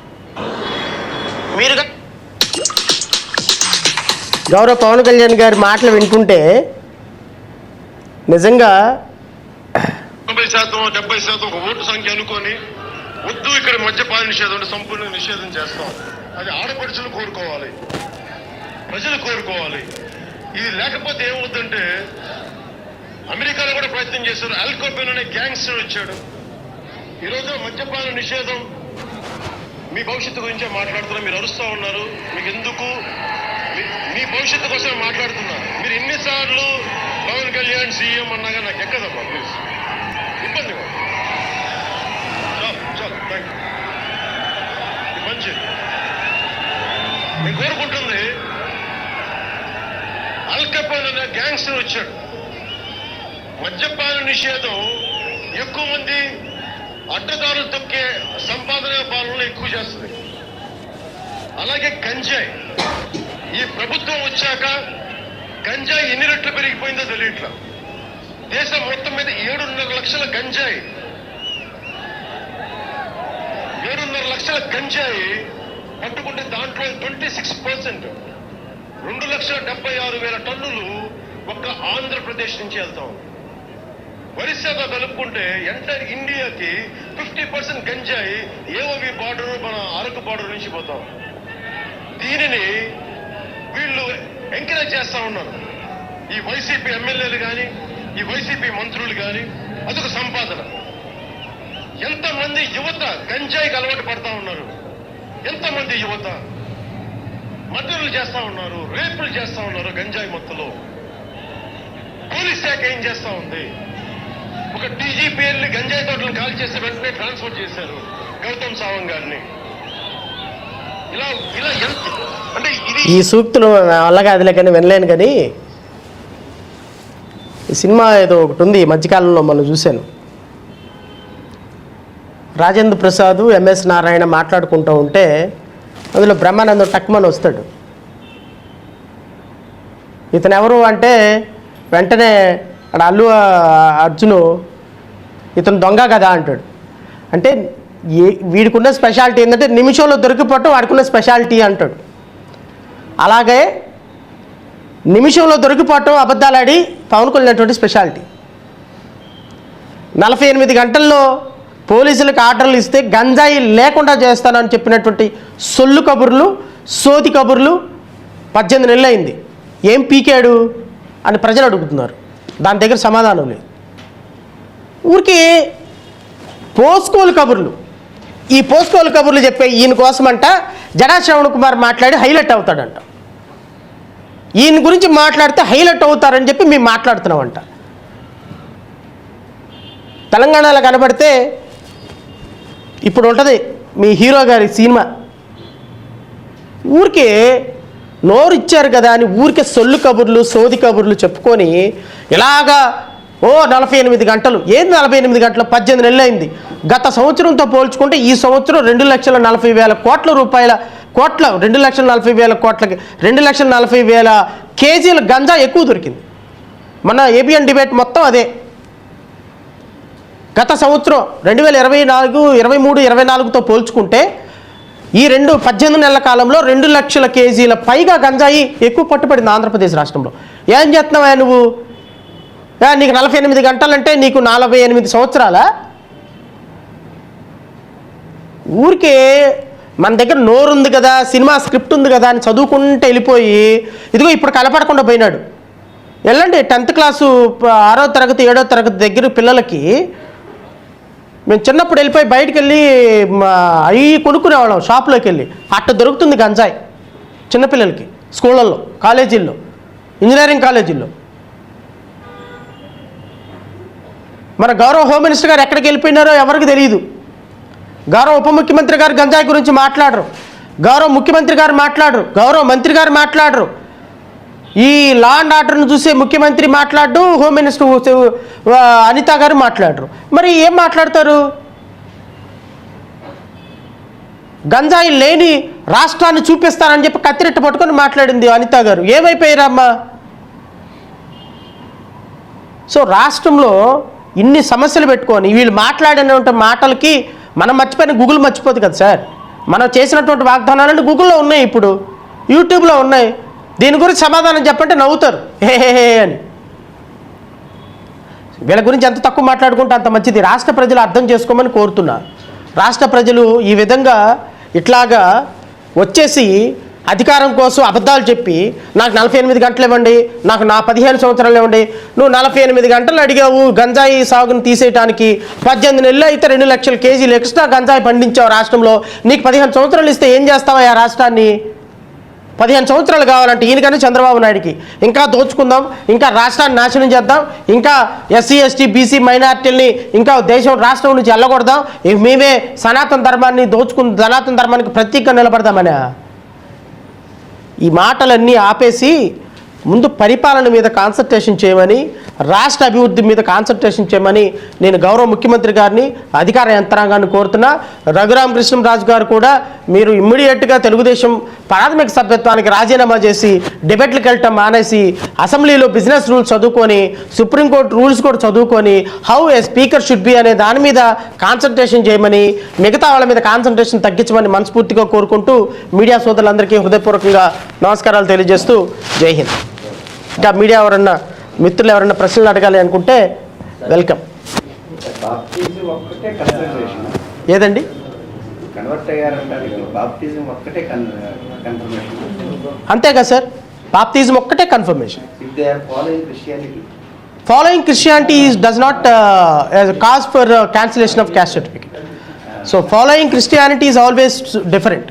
B: మీరు గౌరవ పవన్ కళ్యాణ్ గారి మాటలు వింటుంటే నిజంగా
F: 90%, 70% ఒక ఓటు సంఖ్య అనుకొని వద్దు ఇక్కడ మద్యపాన నిషేధం సంపూర్ణ నిషేధం చేస్తాం. అది ఆడపడుచులు కోరుకోవాలి, ప్రజలు కోరుకోవాలి. ఇది లేకపోతే ఏమవుతుందంటే అమెరికాలో కూడా ప్రయత్నం చేశారు. ఆల్కోపెన్ అనే గ్యాంగ్స్టర్ వచ్చాడు. ఈరోజు మద్యపాన నిషేధం మీ భవిష్యత్తు గురించే మాట్లాడుతున్నారు. మీరు అరుస్తూ ఉన్నారు. మీకు ఎందుకు? మీ భవిష్యత్తు కోసం మాట్లాడుతున్నారు. మీరు ఎన్నిసార్లు పవన్ కళ్యాణ్ సీఎం అన్నాగా నాకు ఎక్కదమ్మా, ప్లీజ్. ఇబ్బంది కాదు. చాలు థ్యాంక్ యూ. మంచిది. నేను కోరుకుంటుంది ఆల్కపాన్ అనే గ్యాంగ్స్టర్ వచ్చాడు. మద్యపాన నిషేధం ఎక్కువ మంది అడ్డదారులు తొక్కే సంపాదన పాలనలో ఎక్కువ చేస్తుంది. అలాగే గంజాయి, ఈ ప్రభుత్వం వచ్చాక గంజాయి ఎన్ని రెట్లు పెరిగిపోయిందో తెలియట్లా. దేశం మొత్తం మీద 7.5 లక్షల గంజాయి, 7.5 లక్షల గంజాయి పట్టుకుంటే దాంట్లో 26%, 2,76,000 టన్నులు ఒక్క ఆంధ్రప్రదేశ్ నుంచి వెళ్తాం. ఒరిస్సాతో కలుపుకుంటే ఎంటైర్ ఇండియాకి 50% గంజాయి ఏఓవి బార్డర్, మన అరకు బార్డర్ నుంచి పోతాం. దీనిని వీళ్ళు ఎంకరేజ్ చేస్తా ఉన్నారు. ఈ వైసీపీ ఎమ్మెల్యేలు కానీ, ఈ వైసీపీ మంత్రులు కానీ. అదొక సంపాదన. ఎంతమంది యువత గంజాయికి అలవాటు పడతా ఉన్నారు. ఎంతమంది యువత మర్డర్లు చేస్తా ఉన్నారు, రేపులు చేస్తా ఉన్నారు గంజాయి మత్తులో. పోలీస్ శాఖ ఏం చేస్తా ఉంది? ఒక డీజీపీ వెళ్ళి గంజాయి తోటలను కాల్ చేసి వెంటనే ట్రాన్స్ఫర్ చేశారు గౌతమ్ సావంగ్ గారిని. ఇలా ఇలా అంటే ఇది
B: ఈ సూక్తులు అలాగే అదిలే కానీ వినలేను. కానీ ఈ సినిమా ఏదో ఒకటి ఉంది ఈ మధ్యకాలంలో మనం చూశాను. రాజేంద్ర ప్రసాద్ ఎంఎస్ నారాయణ మాట్లాడుకుంటూ ఉంటే అందులో బ్రహ్మానందం టక్మన్ వస్తాడు. ఇతను ఎవరు అంటే వెంటనే అక్కడ అల్లు అర్జును ఇతను దొంగ కదా అంటాడు. అంటే వీడికున్న స్పెషాలిటీ ఏంటంటే నిమిషంలో దొరికిపోవటం వాడికున్న స్పెషాలిటీ అంటాడు. అలాగే నిమిషంలో దొరికిపోవటం అబద్ధాలాడి పవన్ కళ్యాణ్ స్పెషాలిటీ. 48 గంటల్లో పోలీసులకు ఆర్డర్లు ఇస్తే గంజాయి లేకుండా చేస్తానని చెప్పినటువంటి సొల్లు కబుర్లు, సోది కబుర్లు 18 నెలలు అయింది. ఏం పీకాడు అని ప్రజలు అడుగుతున్నారు. దాని దగ్గర సమాధానం లేదు. ఊరికి పోస్కోలు కబుర్లు, ఈ పోస్కోలు కబుర్లు చెప్పే ఈయన కోసమంట జడా శ్రవణ్ కుమార్ మాట్లాడి హైలైట్ అవుతాడంట. ఈయన గురించి మాట్లాడితే హైలైట్ అవుతారని చెప్పి మేము మాట్లాడుతున్నామంట. తెలంగాణలో కనబడితే ఇప్పుడు ఉంటుంది మీ హీరో గారి సినిమా. ఊరికే నోరు ఇచ్చారు కదా అని ఊరికే సొల్లు కబుర్లు, సోది కబుర్లు చెప్పుకొని ఇలాగా 48 గంటలు. ఏంది 48 గంటలు? 18 నెలలు అయింది. గత సంవత్సరంతో పోల్చుకుంటే ఈ సంవత్సరం 2,40,000 కోట్ల రూపాయల 2,40,000 కోట్లకి 2,40,000 కేజీల గంజా ఎక్కువ దొరికింది. మన ఏబిఎన్ డిబేట్ మొత్తం అదే. గత సంవత్సరం 2024, 23, 24తో పోల్చుకుంటే ఈ 18 నెలల కాలంలో 2 లక్షల కేజీల పైగా గంజాయి ఎక్కువ పట్టుబడింది ఆంధ్రప్రదేశ్ రాష్ట్రంలో. ఏం చేస్తున్నావా నువ్వు? నీకు 48 గంటలంటే నీకు 48 సంవత్సరాలా? ఊరికే మన దగ్గర నోరు ఉంది కదా, సినిమా స్క్రిప్ట్ ఉంది కదా అని చదువుకుంటే వెళ్ళిపోయి ఇదిగో ఇప్పుడు కనపడకుండా పోయినాడు. వెళ్ళండి 10th క్లాసు 6వ తరగతి 7వ తరగతి దగ్గర పిల్లలకి మేము చిన్నప్పుడు వెళ్ళిపోయి బయటికి వెళ్ళి అవి కొనుక్కునేవాళ్ళం షాప్లోకి వెళ్ళి. అట్ట దొరుకుతుంది గంజాయి చిన్నపిల్లలకి స్కూళ్ళల్లో, కాలేజీల్లో, ఇంజనీరింగ్ కాలేజీల్లో. మన గౌరవ హోమ్ మినిస్టర్ గారు ఎక్కడికి వెళ్ళిపోయినారో ఎవరికి తెలియదు. గౌరవ ఉప ముఖ్యమంత్రి గారు గంజాయి గురించి మాట్లాడరు, గౌరవ ముఖ్యమంత్రి గారు మాట్లాడరు, గౌరవ మంత్రి గారు మాట్లాడరు. ఈ లా అండ్ ఆర్డర్ను చూసే ముఖ్యమంత్రి మాట్లాడు, హోమ్ మినిస్టర్ అనిత గారు మాట్లాడరు. మరి ఏం మాట్లాడతారు? గంజాయి లేని రాష్ట్రాన్ని చూపిస్తానని చెప్పి కత్తిరెట్ట పట్టుకొని మాట్లాడింది అనిత గారు. ఏమైపోయారమ్మా? సో రాష్ట్రంలో ఇన్ని సమస్యలు పెట్టుకొని వీళ్ళు మాట్లాడినటువంటి మాటలకి మనం మర్చిపోయిన గూగుల్ మర్చిపోదు కదా సార్. మనం చేసినటువంటి వాగ్దానాలన్నీ గూగుల్లో ఉన్నాయి, ఇప్పుడు యూట్యూబ్లో ఉన్నాయి. దీని గురించి సమాధానం చెప్పంటే నవ్వుతారు హే అని. వీళ్ళ గురించి ఎంత తక్కువ మాట్లాడుకుంటే అంత మంచిది. రాష్ట్ర ప్రజలు అర్థం చేసుకోమని కోరుతున్నా. రాష్ట్ర ప్రజలు ఈ విధంగా ఇట్లాగా వచ్చేసి అధికారం కోసం అబద్ధాలు చెప్పి నాకు 48 గంటలు ఇవ్వండి, నాకు 15 సంవత్సరాలు ఇవ్వండి. నువ్వు 48 గంటలు అడిగావు గంజాయి సాగును తీసేయడానికి. 18 నెలలు అయితే 2 లక్షల కేజీలు ఎక్స్ట్రా గంజాయి పండించావు రాష్ట్రంలో. నీకు 15 సంవత్సరాలు ఇస్తే ఏం చేస్తావా ఆ రాష్ట్రాన్ని? 15 సంవత్సరాలు కావాలంటే ఈయనకని చంద్రబాబు నాయుడికి ఇంకా దోచుకుందాం, ఇంకా రాష్ట్రాన్ని నాశనం చేద్దాం, ఇంకా ఎస్సీ ఎస్టీ బీసీ మైనార్టీలని ఇంకా రాష్ట్రం నుంచి వెళ్ళగొడదాం, మేమే సనాతన ధర్మాన్ని సనాతన ధర్మానికి ప్రతీకగా నిలబడదామనే. ఈ మాటలన్నీ ఆపేసి ముందు పరిపాలన మీద కాన్సన్ట్రేషన్ చేయమని, రాష్ట్ర అభివృద్ధి మీద కాన్సన్ట్రేషన్ చేయమని నేను గౌరవ ముఖ్యమంత్రి గారిని, అధికార యంత్రాంగాన్ని కోరుతున్నా. రఘురామకృష్ణరాజు గారు కూడా మీరు ఇమ్మీడియట్గా తెలుగుదేశం ప్రాథమిక సభ్యత్వానికి రాజీనామా చేసి డిబేట్లకు వెళ్ళటం మానేసి అసెంబ్లీలో బిజినెస్ రూల్స్ చదువుకొని, సుప్రీంకోర్టు రూల్స్ కూడా చదువుకొని how a speaker should B అనే దాని మీద కాన్సన్ట్రేషన్ చేయమని, మిగతా వాళ్ళ మీద కాన్సన్ట్రేషన్ తగ్గించమని మనస్ఫూర్తిగా కోరుకుంటూ మీడియా సోదరులందరికీ హృదయపూర్వకంగా నమస్కారాలు తెలియజేస్తూ జై హింద్. ఇంకా మీడియా ఎవరన్నా మిత్రులు ఎవరన్నా ప్రశ్నలు అడగాలి అనుకుంటే వెల్కమ్. ఏదండి అంతేగా సార్, బాప్టిజం ఒక్కటే confirmation. Following Christianity does not cause for cancellation of caste certificate. So following Christianity is always different.